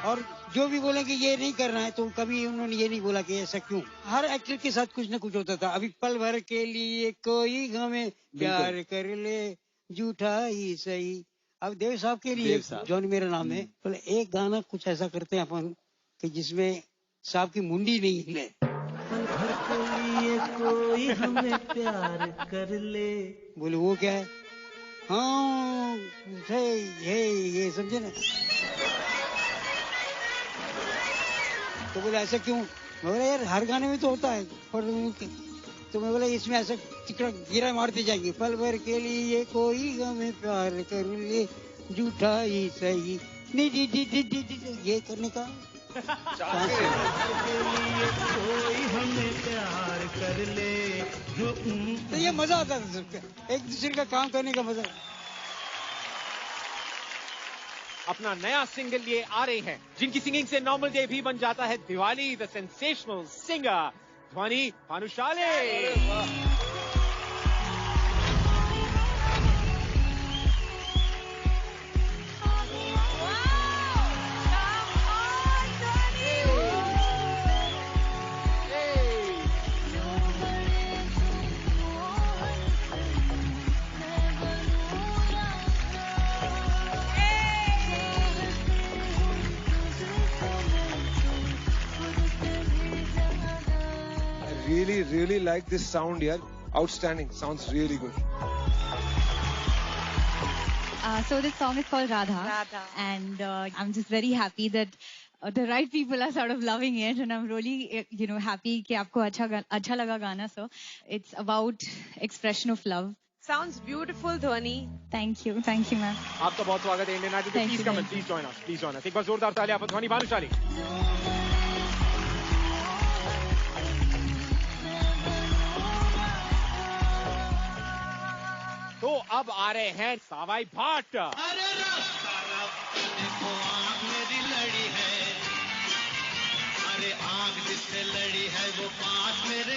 और जो भी बोले कि ये नहीं करना है, तो कभी उन्होंने ये नहीं बोला कि ऐसा क्यों। हर एक्टर के साथ कुछ न कुछ होता था। अभी पल भर के लिए कोई हमें प्यार कर ले, झूठा ही सही। अब देव साहब के लिए, जॉन मेरा नाम है, बोले एक गाना कुछ ऐसा करते हैं अपन कि जिसमें साहब की मुंडी नहीं हिले। पल भर के लिए कोई हमें प्यार कर ले। बोले वो क्या है? हाँ ये समझे ना। तो बोले ऐसा क्यों? मैं बोला यार हर गाने में तो होता है। तो मैं बोला इसमें ऐसा चिकड़ा गिरा मारते जाएंगे। पल भर के लिए कोई हमें प्यार कर ले, झूठा ही सही। नहीं ये करने का कोई हमें प्यार कर ले। तो ये मजा आता था सबका, एक दूसरे का काम करने का मजा। अपना नया सिंगल लिए आ रहे हैं, जिनकी सिंगिंग से नॉर्मल डे भी बन जाता है दिवाली। द सेंसेशनल सिंगर ध्वनि Bhanushali. Really like this sound here. Outstanding. Sounds really good. So this song is called Radha. And I'm just very happy that the right people are sort of loving it, and I'm really happy कि आपको अच्छा लगा गाना. So it's about expression of love. Sounds beautiful, Dhwani. Thank you ma'am. आपका बहुत स्वागत है Indian idol में. Please come and please join us. एक बार जोरदार तालियां आप ध्वनि भानुशाली. तो अब आ रहे हैं सावाई भाट. अरे देखो आँख मेरी लड़ी है, अरे आँख जिससे लड़ी है वो पास मेरे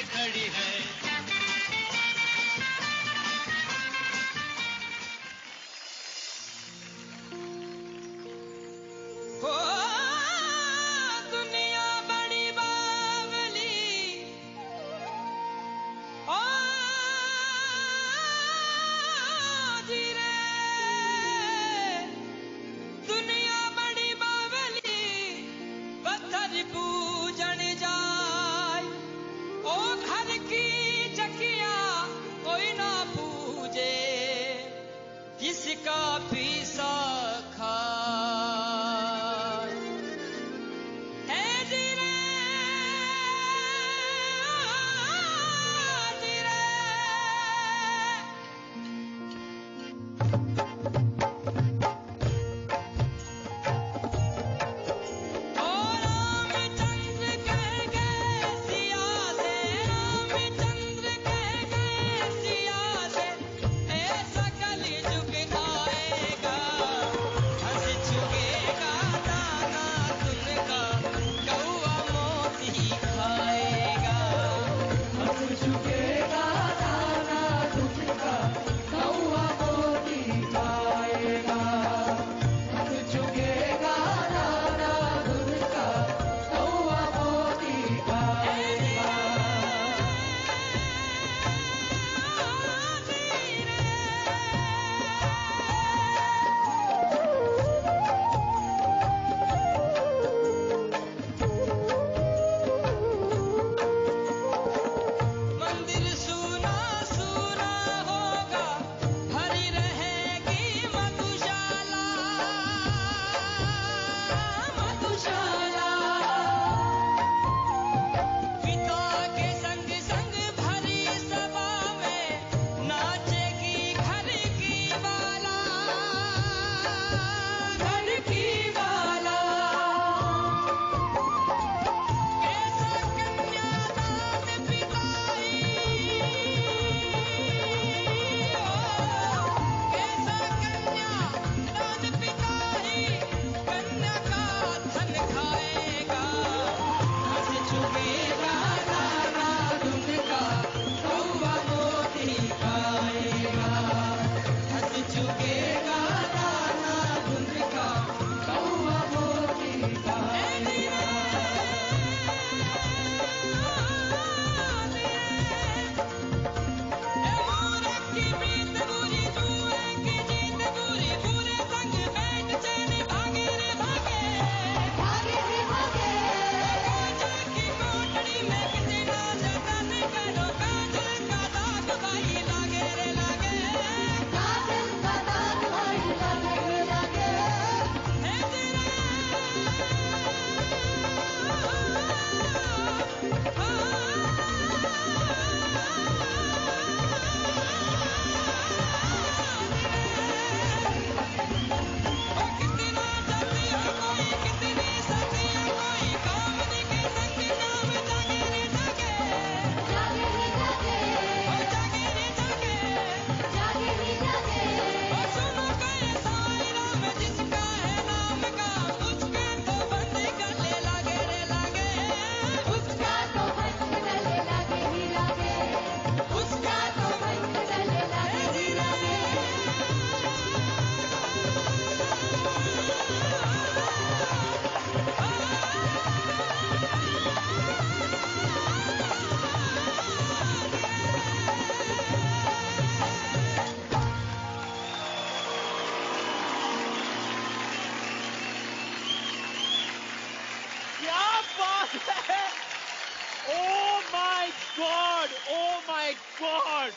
गॉड, ओ माय गॉड,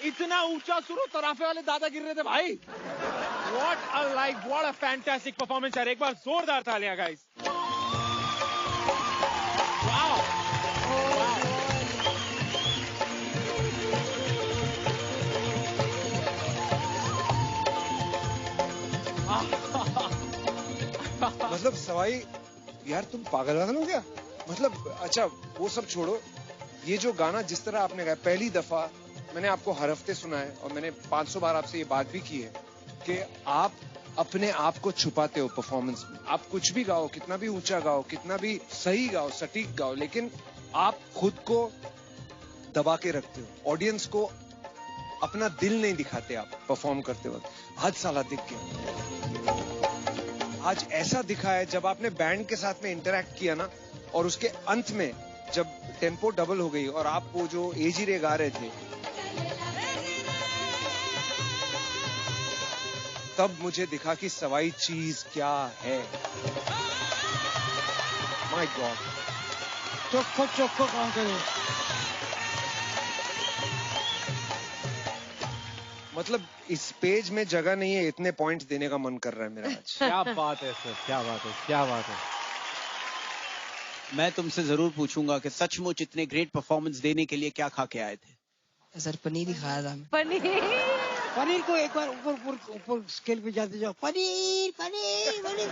इतना ऊंचा सुर और तराफे वाले दादा गिर रहे थे भाई। What a like, what a fantastic performance यार। एक बार जोरदार तालियां गाइस। वाओ, मतलब सवाई यार, तुम पागल वागल हो गया। मतलब अच्छा वो सब छोड़ो, ये जो गाना जिस तरह आपने गाया, पहली दफा मैंने आपको हर हफ्ते सुना है और मैंने 500 बार आपसे ये बात भी की है कि आप अपने आप को छुपाते हो परफॉर्मेंस में। आप कुछ भी गाओ, कितना भी ऊंचा गाओ, कितना भी सही गाओ, सटीक गाओ, लेकिन आप खुद को दबा के रखते हो। ऑडियंस को अपना दिल नहीं दिखाते आप परफॉर्म करते वक्त। आज साला दिख गया, आज ऐसा दिखा है जब आपने बैंड के साथ में इंटरैक्ट किया ना, और उसके अंत में जब टेम्पो डबल हो गई और आप वो जो एजीरे गा रहे थे, तब मुझे दिखा कि सवाई चीज क्या है। माय गॉड, चोखो चोखो काम करे। मतलब इस पेज में जगह नहीं है, इतने पॉइंट देने का मन कर रहा है मेरा आज। क्या बात है सर, क्या बात है, क्या बात है। मैं तुमसे जरूर पूछूंगा कि सचमुच इतने ग्रेट परफॉर्मेंस देने के लिए क्या खा के आए थे? सर पनीर ही खाया था। पनीर को एक बार ऊपर स्केल पे जाते जाओ, पनीर पनीर पनीर।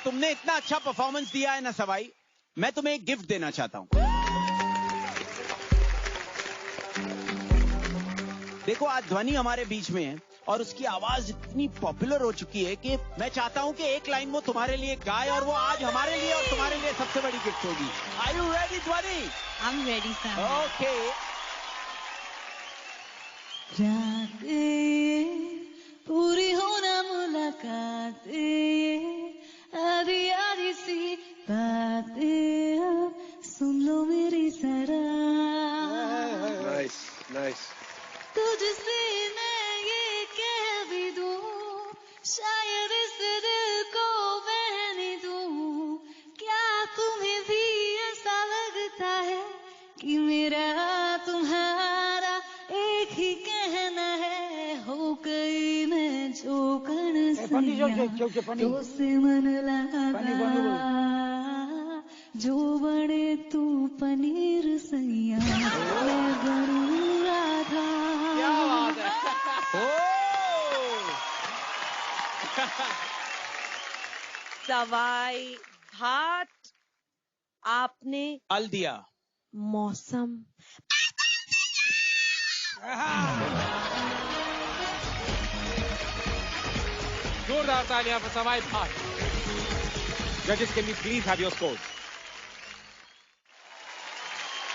तुमने इतना अच्छा परफॉर्मेंस दिया है ना सवाई, मैं तुम्हें एक गिफ्ट देना चाहता हूं। देखो आज ध्वनि हमारे बीच में है और उसकी आवाज इतनी पॉपुलर हो चुकी है कि मैं चाहता हूं कि एक लाइन वो तुम्हारे लिए गाए, और वो आज हमारे लिए और तुम्हारे लिए सबसे बड़ी गिफ्ट होगी। आर यू रेडी ध्वनि? I am ready sir. Okay. पूरी होना मुलाकातें, आधी आधी सी बातें, अब सुन लो मेरी जरा। Nice nice. तुझसे मैं ये कह भी दूं, शायद इस दिल को बहने दूं, क्या तुम्हें भी ऐसा लगता है कि मेरा तुम्हारा एक ही कहना है, हो गई मैं जो कण तो से मन लगा, जो बने तू पनीर सैया, मैं बनूं राधा। क्या बात है। सवाई घाट आपने अल दिया। मौसम जोरदार तालियां for सवाई घाट। जजेस can we please have your score.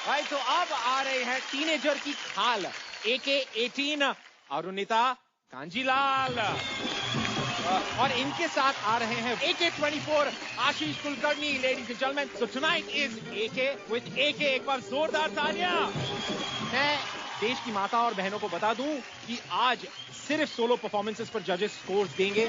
भाई तो अब आ रहे हैं टीनेजर की खाल, AK-18 अरुणिता कांजीलाल, और इनके साथ आ रहे हैं AK-24 Ashish Kulkarni. Ladies and gentleman, so tonight is AK with AK। एक बार जोरदार तालियां। मैं देश की माता और बहनों को बता दूं कि आज सिर्फ सोलो परफॉर्मेंसेस पर जजेस स्कोर्स देंगे।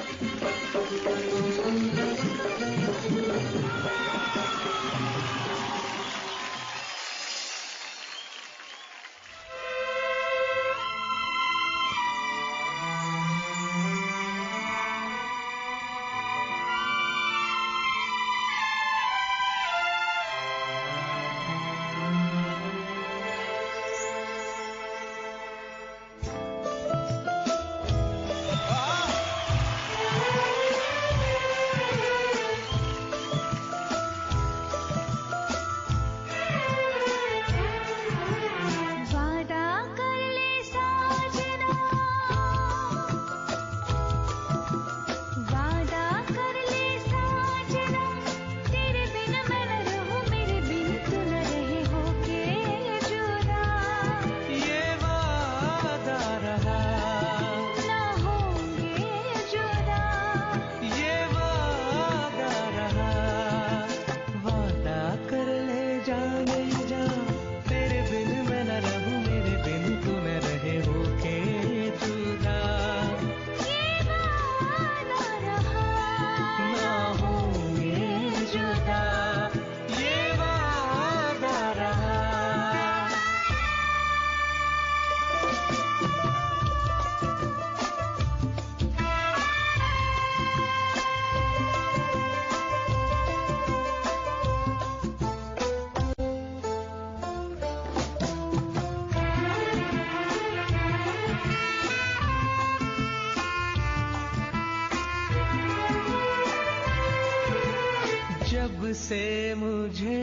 जब से मुझे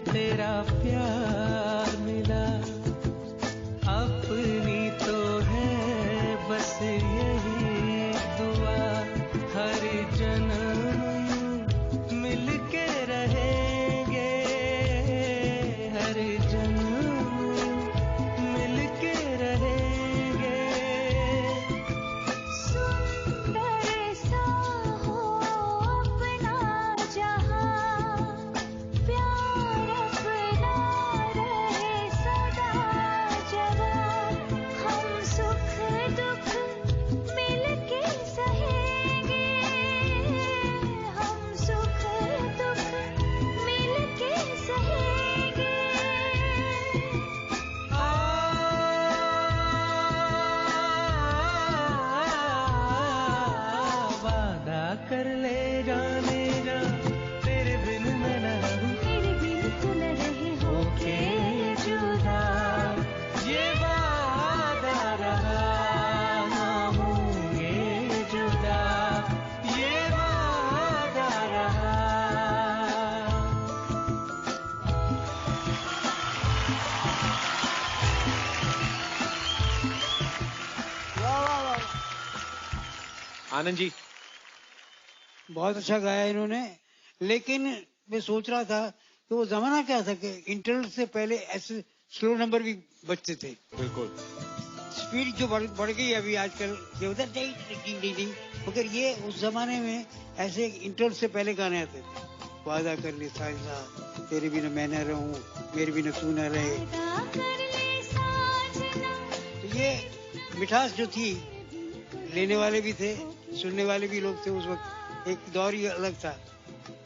तेरा प्यार मिला, अपनी तो है बस यही दुआ, हर जन्म मिल के रहेंगे, हर जन्म मिल के रहेंगे। सुंदर सा हो अपना जहां, प्यार अपना रहे सदा जवां, हम सुख दुख मिल के सहेंगे, हम सुख दुख मिल के सहेंगे। वादा कर ले जाने जा, तेरे बिन मैं न रहूं, तेरे बिन तू न रहे होके जुदा, ये वादा रहा, ना होंगे जुदा, ये वादा रहा। आनंद जी, बहुत अच्छा गाया इन्होंने, लेकिन मैं सोच रहा था कि वो जमाना क्या था कि इंटरनेट से पहले ऐसे स्लो नंबर भी बजते थे। बिल्कुल स्पीड जो बढ़ गई अभी आजकल, ये होता है डिंग डिंग डिंग, मगर ये उस जमाने में ऐसे इंटरनेट से पहले गाने आते थे। वादा कर ले साइजा, तेरे बिना मैं न रहूं, मेरे बिना तू न रहे। तो ये मिठास जो थी, लेने वाले भी थे, सुनने वाले भी लोग थे उस वक्त, एक दौर ही अलग था।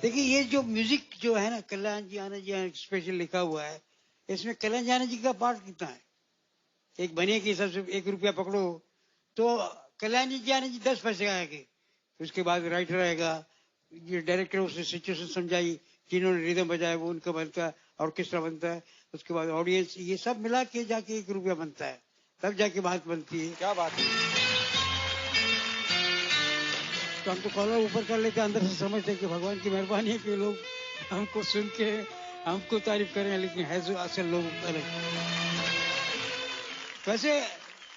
देखिए ये जो म्यूजिक जो है ना, कल्याण जी आनंद जी स्पेशल लिखा हुआ है, इसमें कल्याण जी आनंद जी का पार्ट कितना है? एक बनिए के हिसाब से 1 रुपया पकड़ो तो कल्याण जी आनंद जी 10 पैसे आएंगे। उसके बाद राइटर आएगा, ये डायरेक्टर उसने सिचुएशन समझाई, जिन्होंने रिदम बजाया वो उनका बनता है, ऑर्केस्ट्रा बनता है, उसके बाद ऑडियंस, ये सब मिला के जाके 1 रुपया बनता है, तब जाके बात बनती है। क्या बात है। तो हम तो कॉलर ऊपर कर लेते, अंदर से समझते हैं कि भगवान की मेहरबानी है कि लोग हमको सुन के हमको तारीफ करें, लेकिन है जो असल लोग अलग। वैसे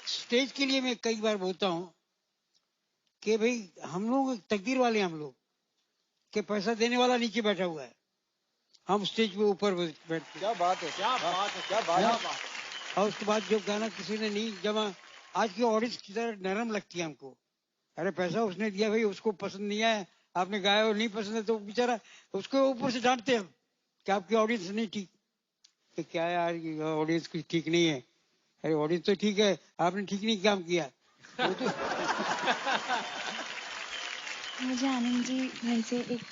स्टेज के लिए मैं कई बार बोलता हूँ कि भाई हम लोग तकदीर वाले, हम लोग के पैसा देने वाला नीचे बैठा हुआ है, हम स्टेज पे ऊपर बैठते। क्या बात है, क्या बात है, क्या बात है। और उसके बाद जो गाना किसी ने नहीं जमा, आज की ऑडियंस की तरह नरम लगती है हमको। अरे पैसा उसने दिया भाई, उसको पसंद नहीं आया, आपने गाया और नहीं पसंद है तो बेचारा उसको ऊपर से डांटते हैं कि आपकी ऑडियंस नहीं ठीक। कि क्या यार, ये ऑडियंस की ठीक नहीं है। अरे ऑडियंस तो ठीक है, आपने ठीक नहीं काम किया। वो तो मुझे आनंद जी भाई से एक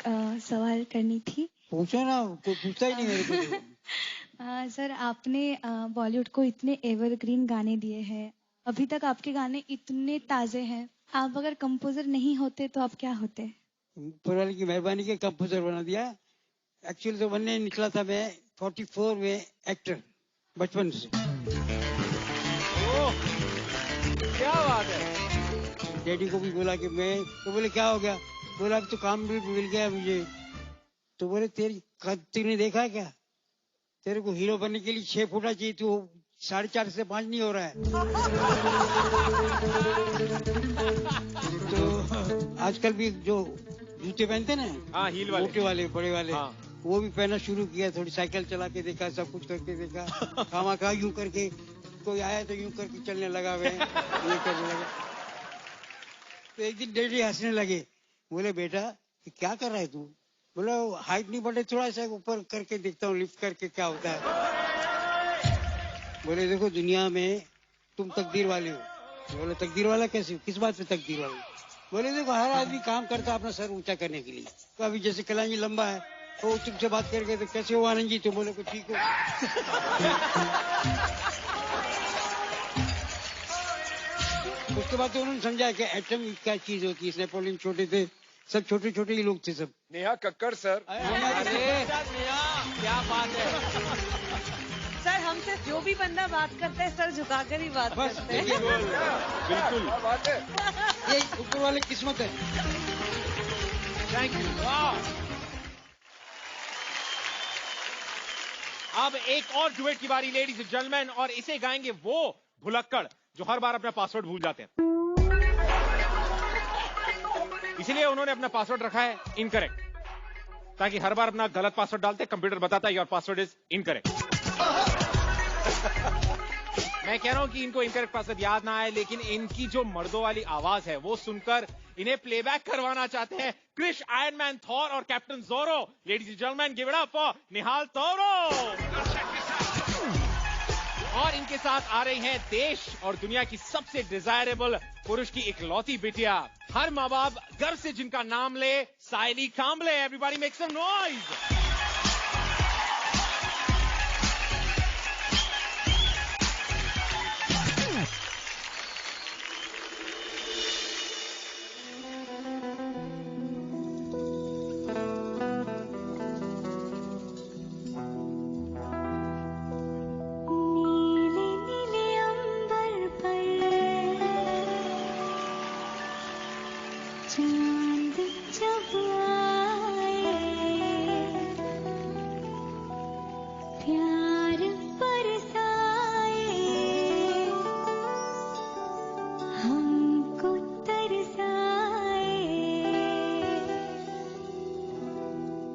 सवाल करनी थी। पूछो ना, कोई पूछता ही नहीं मेरे को तो। सर, आपने बॉलीवुड को इतने एवरग्रीन गाने दिए हैं, अभी तक आपके गाने इतने ताजे हैं, आप अगर कंपोजर नहीं होते तो आप क्या होते? ऊपर वाले की मेहरबानी के कंपोजर बना दिया। एक्चुअली तो बनने निकला था मैं 44 में एक्टर, बचपन से। क्या बात है। डैडी को भी बोला कि मैं, तो बोले क्या हो गया? बोला अब तो काम भी मिल गया मुझे। तो बोले तूने देखा है क्या, तेरे को हीरो बनने के लिए 6 फुटा चाहिए, तू 4.5 से 5 नहीं हो रहा है। तो आजकल भी जो जूते पहनते ना, हाँ, हील वाले, मोटे वाले, बड़े वाले, हाँ। वो भी पहनना शुरू किया। थोड़ी साइकिल चला के देखा, सब कुछ करके देखा, खामा खा यूं करके, कोई आया तो यूं करके चलने लगा, ये करने लगा। तो एक दिन डैडी हंसने लगे, बोले बेटा ये क्या कर रहा है तू? बोला हाइट नहीं बढ़े, थोड़ा सा ऊपर करके देखता हूँ, लिफ्ट करके क्या होता है। बोले देखो दुनिया में तुम तकदीर वाले हो। बोले तकदीर वाला कैसे? किस बात पे तकदीर वाले? बोले देखो हर आदमी काम करता है अपना सर ऊंचा करने के लिए। तो अभी जैसे कल्याण जी लंबा है, तो तुमसे बात करके तो कैसे हो आनंद जी? तो बोले को ठीक हो। उसके बाद तो उन्होंने समझा कि एटम क्या चीज होती है। नेपोलियन छोटे थे, सब छोटे छोटे ही लोग थे सब। नेहा कक्कड़ सर। अरे क्या बात है सर, हमसे जो भी बंदा बात करता है सर झुकाकर ही बात करते हैं। बिल्कुल बात है, ये ऊपर वाले किस्मत है। Thank you. अब एक और डुएट की बारी लेडीज एंड जेंटलमैन, और इसे गाएंगे वो भुलक्कड़ जो हर बार अपना पासवर्ड भूल जाते हैं। इसलिए उन्होंने अपना पासवर्ड रखा है इनकरेक्ट, ताकि हर बार अपना गलत पासवर्ड डालते कंप्यूटर बताता है योर पासवर्ड इज इनकरेक्ट। मैं कह रहा हूं कि इनको इनकरेक्ट पासवर्ड याद ना आए, लेकिन इनकी जो मर्दों वाली आवाज है वो सुनकर इन्हें प्लेबैक करवाना चाहते हैं क्रिश, आयरन मैन, थॉर और captain Zorro. Ladies and gentleman, give it up for Nihal Tauro. और इनके साथ आ रही हैं देश और दुनिया की सबसे डिजायरेबल पुरुष की इकलौती बिटिया, हर माँ बाप गर्व से जिनका नाम ले, Sayli Kamble. Everybody make some noise. चांद जब आए, प्यार बरसाए, हमको तरसाए।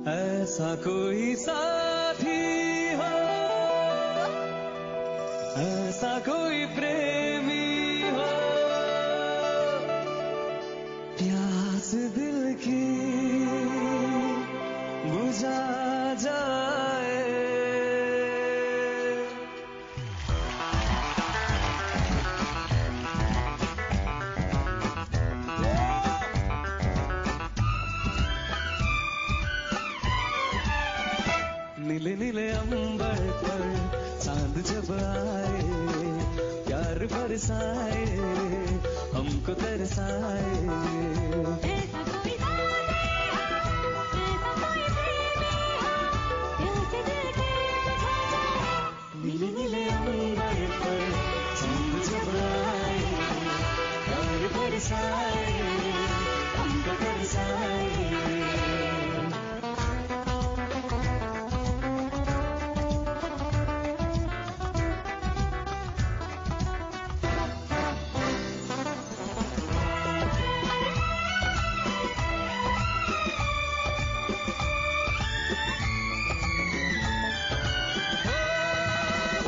ऐसा कोई साथी हो, ऐसा कोई प्रेमी हो, प्यास दिल की बुझा जाए। नीले नीले अंबर पर चांद जब आए, प्यार बरसाए, हमको तरसाए। नीले नीले अंबर पर चांद जब आए, प्यार बरसाए, हमको तरसाए।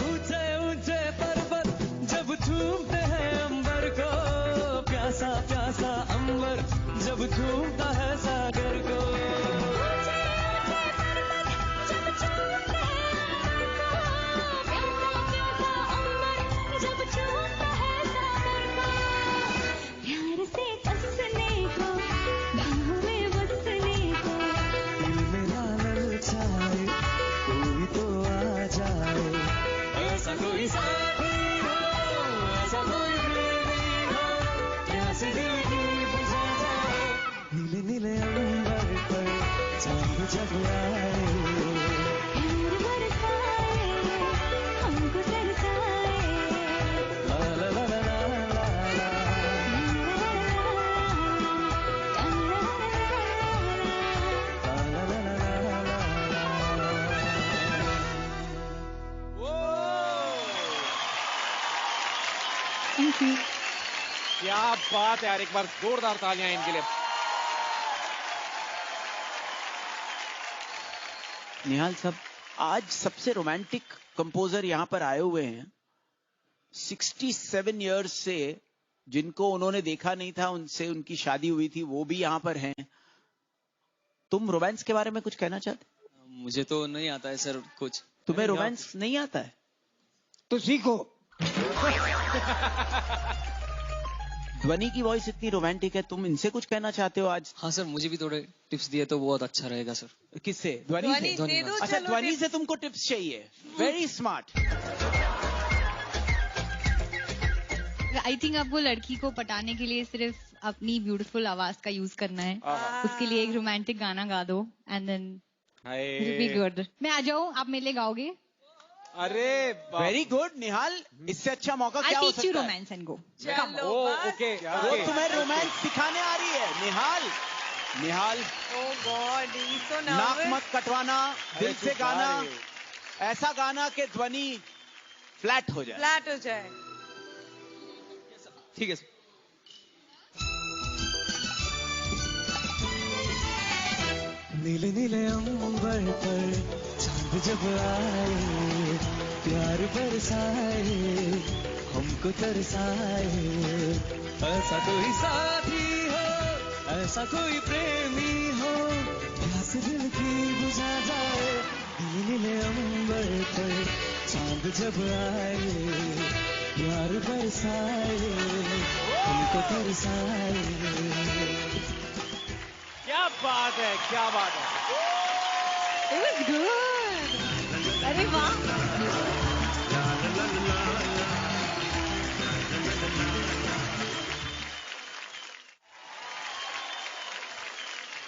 ऊंचे ऊंचे पर्वत जब झूमते हैं अंबर को, प्यासा प्यासा अंबर जब झूमता है सागर को। प्यार से कसने को, बाहों में बसने को, दिल मेरा ललचाए, कोई तो आ जाए। ऐसा कोई साथी हो, ऐसा कोई प्रेमी हो, प्यास दिल की बुझा जाए। नीले नीले अंबर पर चांद जब आए, प्यार बरसाए, हमको तरसाए। ला ला ला ला ला ला ला। Thank you. क्या बात है यार, एक बार जोरदार तालियां इनके लिए। निहाल साहब, आज सबसे रोमांटिक कंपोजर यहाँ पर आए हुए हैं। 67 इयर्स से जिनको उन्होंने देखा नहीं था, उनसे उनकी शादी हुई थी, वो भी यहाँ पर हैं। तुम रोमांस के बारे में कुछ कहना चाहते? मुझे तो नहीं आता है सर कुछ। तुम्हें रोमांस नहीं आता है? तो सीखो। ध्वनि की वॉइस इतनी रोमांटिक है, तुम इनसे कुछ कहना चाहते हो आज? हाँ सर, मुझे भी थोड़े टिप्स दिए तो बहुत अच्छा रहेगा सर। किससे? ध्वनि से? दे दो, अच्छा, चलो ध्वनि से तुमको टिप्स चाहिए। Very smart. आई थिंक आपको लड़की को पटाने के लिए सिर्फ अपनी ब्यूटीफुल आवाज का यूज करना है। उसके लिए एक रोमांटिक गाना गा दो and then it be good. मैं आ जाऊं, आप मेरे लिए गाओगे? अरे वेरी गुड निहाल, इससे अच्छा मौका क्या हो सकता है? Romance and go. ओके, वो तुम्हें रोमांस सिखाने आ रही है। निहाल, निहाल, Oh God, he's so नाक nervous. मत कटवाना, दिल से गाना। ऐसा गाना के ध्वनि फ्लैट हो जाए। फ्लैट हो जाए। ठीक है सर। नीले नीले अंबर पर चांद जब आए, प्यार बरसाए, हमको तरसाए। ऐसा कोई साथी हो, ऐसा कोई प्रेमी हो, प्यास दिल की बुझा जाए। नीले नीले अंबर पर चांद जब आए, प्यार बरसाए, हमको तरसाए। क्या बात है, क्या बात है। It was good. अरे वाह।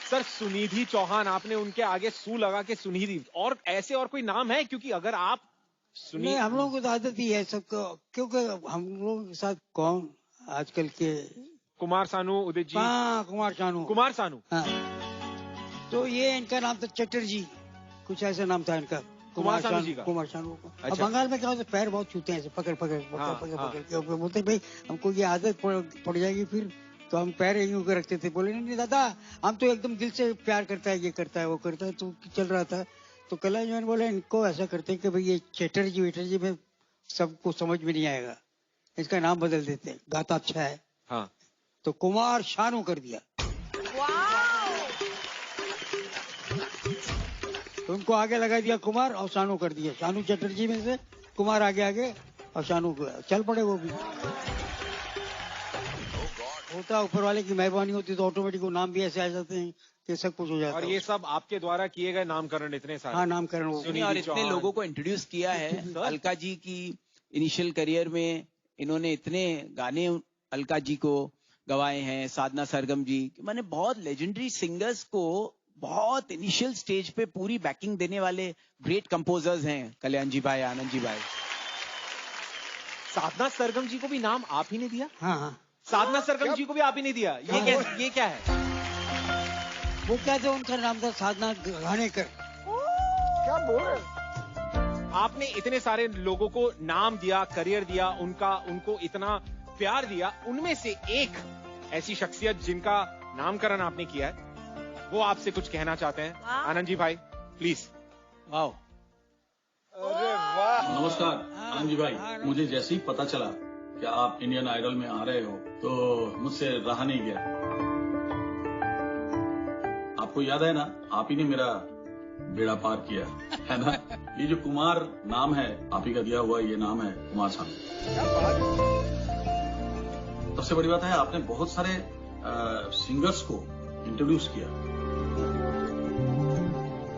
सर सुनिधि चौहान, आपने उनके आगे सू लगा के सुनिधि, और ऐसे और कोई नाम है? क्योंकि अगर आप नहीं, हम लोगों को तो आदत ही है सबको, क्योंकि हम लोगों के साथ कौन आजकल के कुमार सानू, उदित जी। हाँ, कुमार सानू। हाँ, तो ये इनका नाम था चटर्जी, कुछ ऐसा नाम था इनका, कुमार सानू जी का। कुमार सानू का। अब अच्छा। बंगाल में क्या होता है, पैर बहुत छूते हैं ऐसे, पकड़ के बोलते भाई हमको ये आदत पड़ जाएगी फिर, तो हम पैर यूं कर रखते थे। बोले नहीं दादा, हम तो एकदम दिल से प्यार करता है, ये करता है, वो करता है, तो चल रहा था। तो कल्याण जी ने बोला इनको ऐसा करते हैं कि भाई ये चटर्जी वेटर्जी में सबको समझ में नहीं आएगा, इसका नाम बदल देते हैं, गाता अच्छा है। हाँ, तो कुमार शानू कर दिया। तो उनको आगे लगा दिया कुमार, और शानू कर दिया। शानू चटर्जी में से कुमार आगे और शानू चल पड़े वो भी। होता ऊपर वाले की मेहरबानी होती तो ऑटोमेटिक वो नाम भी ऐसे आ जाते हैं कि सब कुछ हो जाता है। और ये सब आपके द्वारा किए गए नामकरण इतने सारे। हाँ, नामकरण। और इतने लोगों को इंट्रोड्यूस किया है। अलका जी की इनिशियल करियर में इन्होंने इतने गाने अलका जी को गवाए हैं, साधना सरगम जी, मैंने बहुत लेजेंडरी सिंगर्स को बहुत इनिशियल स्टेज पे पूरी बैकिंग देने वाले ग्रेट कंपोजर्स हैं कल्याण जी भाई, आनंद जी भाई। साधना सरगम जी को भी नाम आप ही ने दिया? हाँ। साधना सरगम जी को भी आप ही ने दिया? ये क्या है? वो क्या था, उनका नाम था साधना घाणेकर। क्या बोल रहे? आपने इतने सारे लोगों को नाम दिया, करियर दिया, उनको इतना प्यार दिया, उनमें से एक ऐसी शख्सियत जिनका नामकरण आपने किया है, वो आपसे कुछ कहना चाहते हैं। आनंद जी भाई प्लीज। वाह, अरे वाह। नमस्कार आनंद जी भाई, मुझे जैसे ही पता चला कि आप इंडियन आइडल में आ रहे हो तो मुझसे रहा नहीं गया। आपको याद है ना, आप ही ने मेरा बेड़ा पार किया है ना। ये जो कुमार नाम है, आप ही का दिया हुआ ये नाम है कुमार सानू। सबसे बड़ी बात है, आपने बहुत सारे सिंगर्स को इंट्रोड्यूस किया,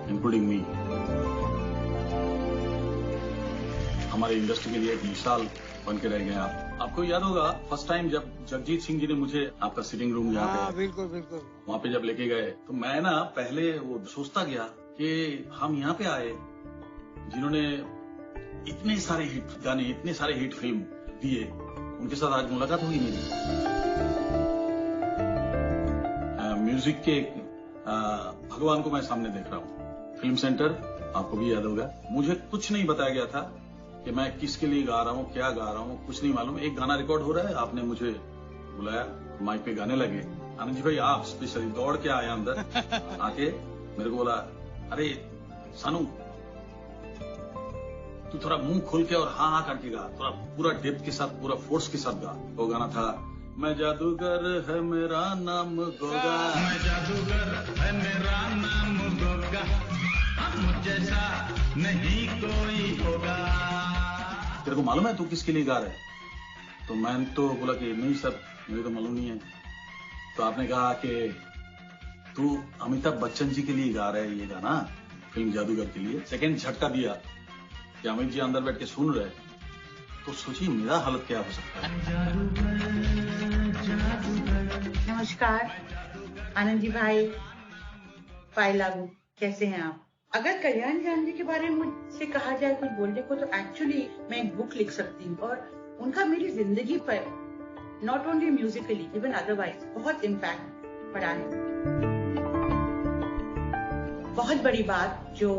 इंक्लूडिंग मी। हमारे इंडस्ट्री के लिए एक मिसाल बन के रह गए आप। आपको याद होगा फर्स्ट टाइम जब जगजीत सिंह जी ने मुझे आपका सिटिंग रूम यहाँ पे, बिल्कुल बिल्कुल, वहाँ पे जब लेके गए, तो मैं ना पहले वो सोचता गया कि हम यहाँ पे आए जिन्होंने इतने सारे हिट गाने, इतने सारे हिट फिल्म दिए, उनके साथ आज मुलाकात हुई मेरी। म्यूजिक के भगवान को मैं सामने देख रहा हूँ। फिल्म सेंटर आपको भी याद होगा, मुझे कुछ नहीं बताया गया था कि मैं किसके लिए गा रहा हूँ, क्या गा रहा हूँ, कुछ नहीं मालूम। एक गाना रिकॉर्ड हो रहा है, आपने मुझे बुलाया, माइक पे गाने लगे। आनंद जी भाई आप स्पेशली दौड़ के आए अंदर, आके मेरे को बोला, अरे सानू तू थोड़ा मुंह खोल के और हाँ करके गा, थोड़ा पूरा डेप्थ के साथ, पूरा फोर्स के साथ गा। वो गाना था, मैं जादूगर है मेरा नाम गोगा, मैं जादूगर है मेरा नाम गोगा, मुझ जैसा नहीं कोई होगा। तेरे को मालूम है तू किसके लिए गा रहा है? तो मैंने तो बोला कि नहीं सर, मुझे तो मालूम नहीं है। तो आपने कहा कि तू अमिताभ बच्चन जी के लिए गा रहा है ये गाना, फिल्म जादूगर के लिए। सेकंड झटका दिया कि अमित जी अंदर बैठ के सुन रहे, तो सोचिए मेरा हालत क्या हो सकता है। नमस्कार आनंद जी भाई, पायलागू, कैसे हैं आप? अगर कल्याण जानवी के बारे में मुझसे कहा जाए कुछ बोलने को, तो एक्चुअली मैं एक बुक लिख सकती हूँ, और उनका मेरी जिंदगी पर not only Musically even otherwise बहुत इम्पैक्ट पड़ा है। बहुत बड़ी बात जो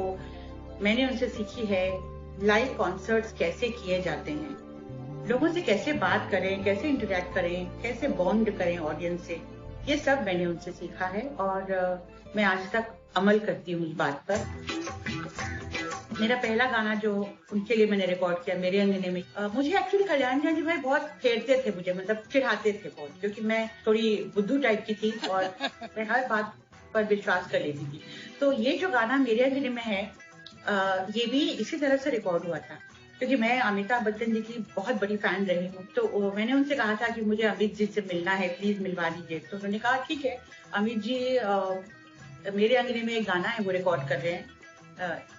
मैंने उनसे सीखी है लाइव कॉन्सर्ट्स कैसे किए जाते हैं, लोगों से कैसे बात करें, कैसे इंटरेक्ट करें, कैसे बॉन्ड करें ऑडियंस से, ये सब मैंने उनसे सीखा है और मैं आज तक अमल करती हूँ इस बात पर। मेरा पहला गाना जो उनके लिए मैंने रिकॉर्ड किया, मेरे अंगने में, मुझे एक्चुअली कल्याण जी भाई बहुत छेड़ते थे मुझे, मतलब चिढ़ाते थे बहुत, क्योंकि मैं थोड़ी बुद्धू टाइप की थी और मैं हर बात पर विश्वास कर लेती थी। तो ये जो गाना मेरे अंगने में है, ये भी इसी तरह से रिकॉर्ड हुआ था, क्योंकि मैं अमिताभ बच्चन जी की बहुत बड़ी फैन रही हूँ। तो मैंने उनसे कहा था कि मुझे अमित जी से मिलना है, प्लीज मिलवा दीजिए। तो उन्होंने कहा ठीक है, अमित जी मेरे अंगने में एक गाना है वो रिकॉर्ड कर रहे हैं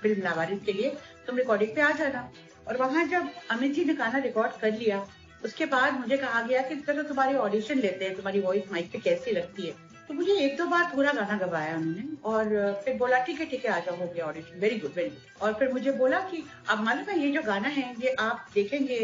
फिल्म लावारिस के लिए, तुम रिकॉर्डिंग पे आ जाना। और वहां जब अमित जी ने गाना रिकॉर्ड कर लिया, उसके बाद मुझे कहा गया कि चलो तुम्हारी ऑडिशन लेते हैं, तुम्हारी वॉइस माइक पे कैसी लगती है। तो मुझे 1-2 बार पूरा गाना गवाया उन्होंने और फिर बोला ठीक है आ जाओ, हो गया audition, very good very good. और फिर मुझे बोला कि अब मालूम है ये जो गाना है ये आप देखेंगे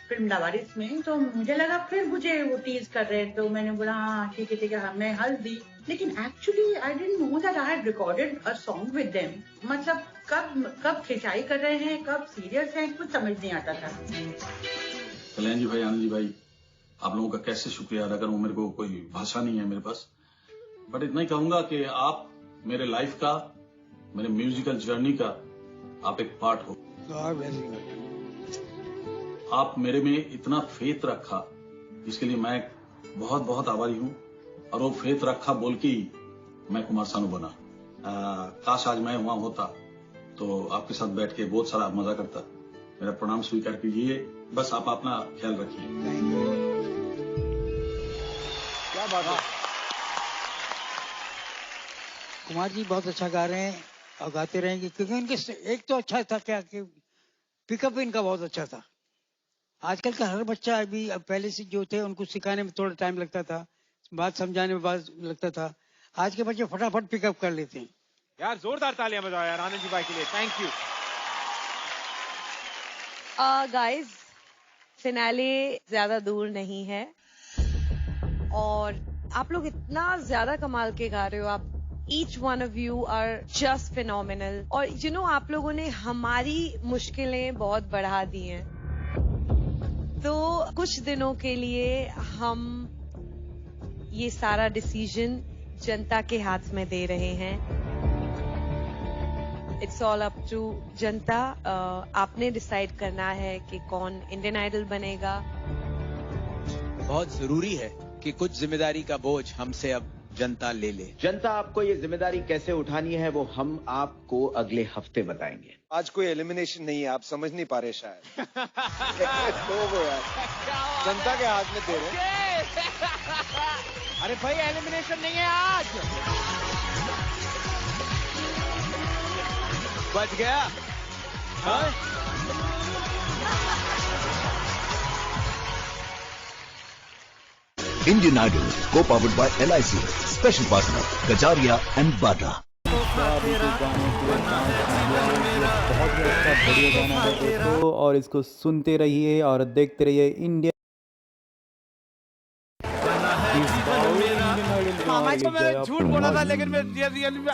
फिल्म लावारिस में। तो मुझे लगा फिर मुझे वो टीज कर रहे हैं, तो मैंने बोला हाँ ठीक है हाँ, मैं हंस दी। लेकिन actually I didn't know that I had recorded a song with them. मतलब कब खिंचाई कर रहे हैं, कब सीरियस हैं, कुछ समझ नहीं आता था। कल्याण जी भाई, आनंद जी भाई, आप लोगों का कैसे शुक्रिया अदा करूं, मेरे को कोई भाषा नहीं है मेरे पास। बट इतना ही कहूंगा कि आप मेरे लाइफ का, मेरे म्यूजिकल जर्नी का आप एक पार्ट हो। आप मेरे में इतना फेथ रखा, इसके लिए मैं बहुत बहुत आभारी हूं। और वो फेथ रखा बोल के ही मैं कुमार सानू बना। काश आज मैं वहां होता तो आपके साथ बैठ के बहुत सारा मजा करता। मेरा प्रणाम स्वीकार कीजिए, बस आप अपना ख्याल रखिए। क्या बात है। कुमार जी बहुत अच्छा गा रहे हैं और गाते रहेंगे, क्योंकि उनके एक तो अच्छा था क्या कि पिकअप इनका बहुत अच्छा था। आजकल का हर बच्चा अभी पहले से जो थे उनको सिखाने में थोड़ा टाइम लगता था, बात समझाने में बात लगता था। आज के बच्चे फटाफट पिकअप कर लेते हैं। यार जोरदार तालियां बजाओ यार आनंद जी भाई के लिए, थैंक यू। गाइस, फिनाले ज्यादा दूर नहीं है और आप लोग इतना ज्यादा कमाल के गा रहे हो। आप Each one of you are just phenomenal. और you know, आप लोगों ने हमारी मुश्किलें बहुत बढ़ा दी हैं। तो कुछ दिनों के लिए हम ये सारा डिसीजन जनता के हाथ में दे रहे हैं। It's all up to जनता। आपने डिसाइड करना है कि कौन इंडियन आइडल बनेगा। बहुत जरूरी है कि कुछ जिम्मेदारी का बोझ हमसे अब जनता ले ले। जनता आपको ये जिम्मेदारी कैसे उठानी है वो हम आपको अगले हफ्ते बताएंगे। आज कोई एलिमिनेशन नहीं है, आप समझ नहीं पा रहे शायद। तो वो यार जनता के हाथ में दे रहे। अरे भाई एलिमिनेशन नहीं है आज। बच गया। हाँ? Indian Idol, co-powered by LIC, special partner Kajaria and Bata. बहुत ही अच्छा बढ़िया गाना है दोस्तों, और इसको सुनते रहिए और देखते रहिए इंडिया। मामा जी मैंने झूठ बोला था, लेकिन मैं रियल में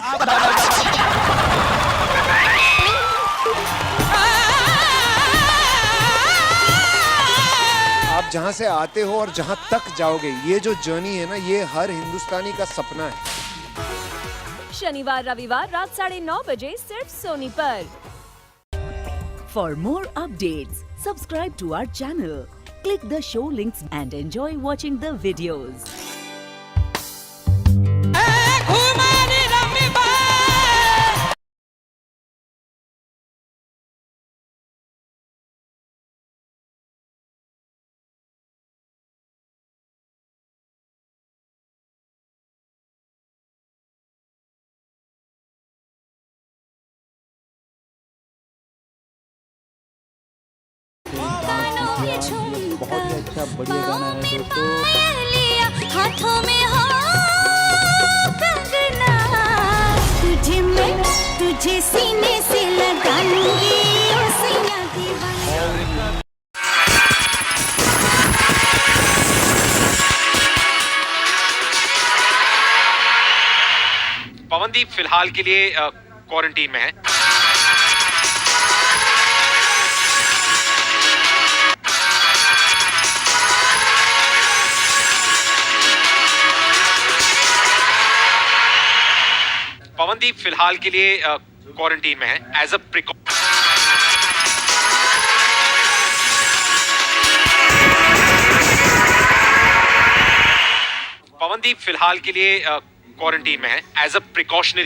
आप जहां से आते हो और जहां तक जाओगे, ये जो जर्नी है ना, ये हर हिंदुस्तानी का सपना है। शनिवार रविवार रात 9:30 बजे सिर्फ सोनी पर। For more updates, subscribe to our channel, click the show links and enjoy watching the videos. बहुत ही अच्छा बढ़िया गाना है दोस्तों। हाथों में हो कंगना, तुझे मैं तुझे सीने से लगा लूंगी ओ सैया दीवाना। पवनदीप फिलहाल के लिए क्वारंटीन में है। पवनदीप फिलहाल के लिए क्वारंटीन में है एज अ पवनदीप फिलहाल के लिए क्वारंटीन में है एज अ प्रिकॉशनरी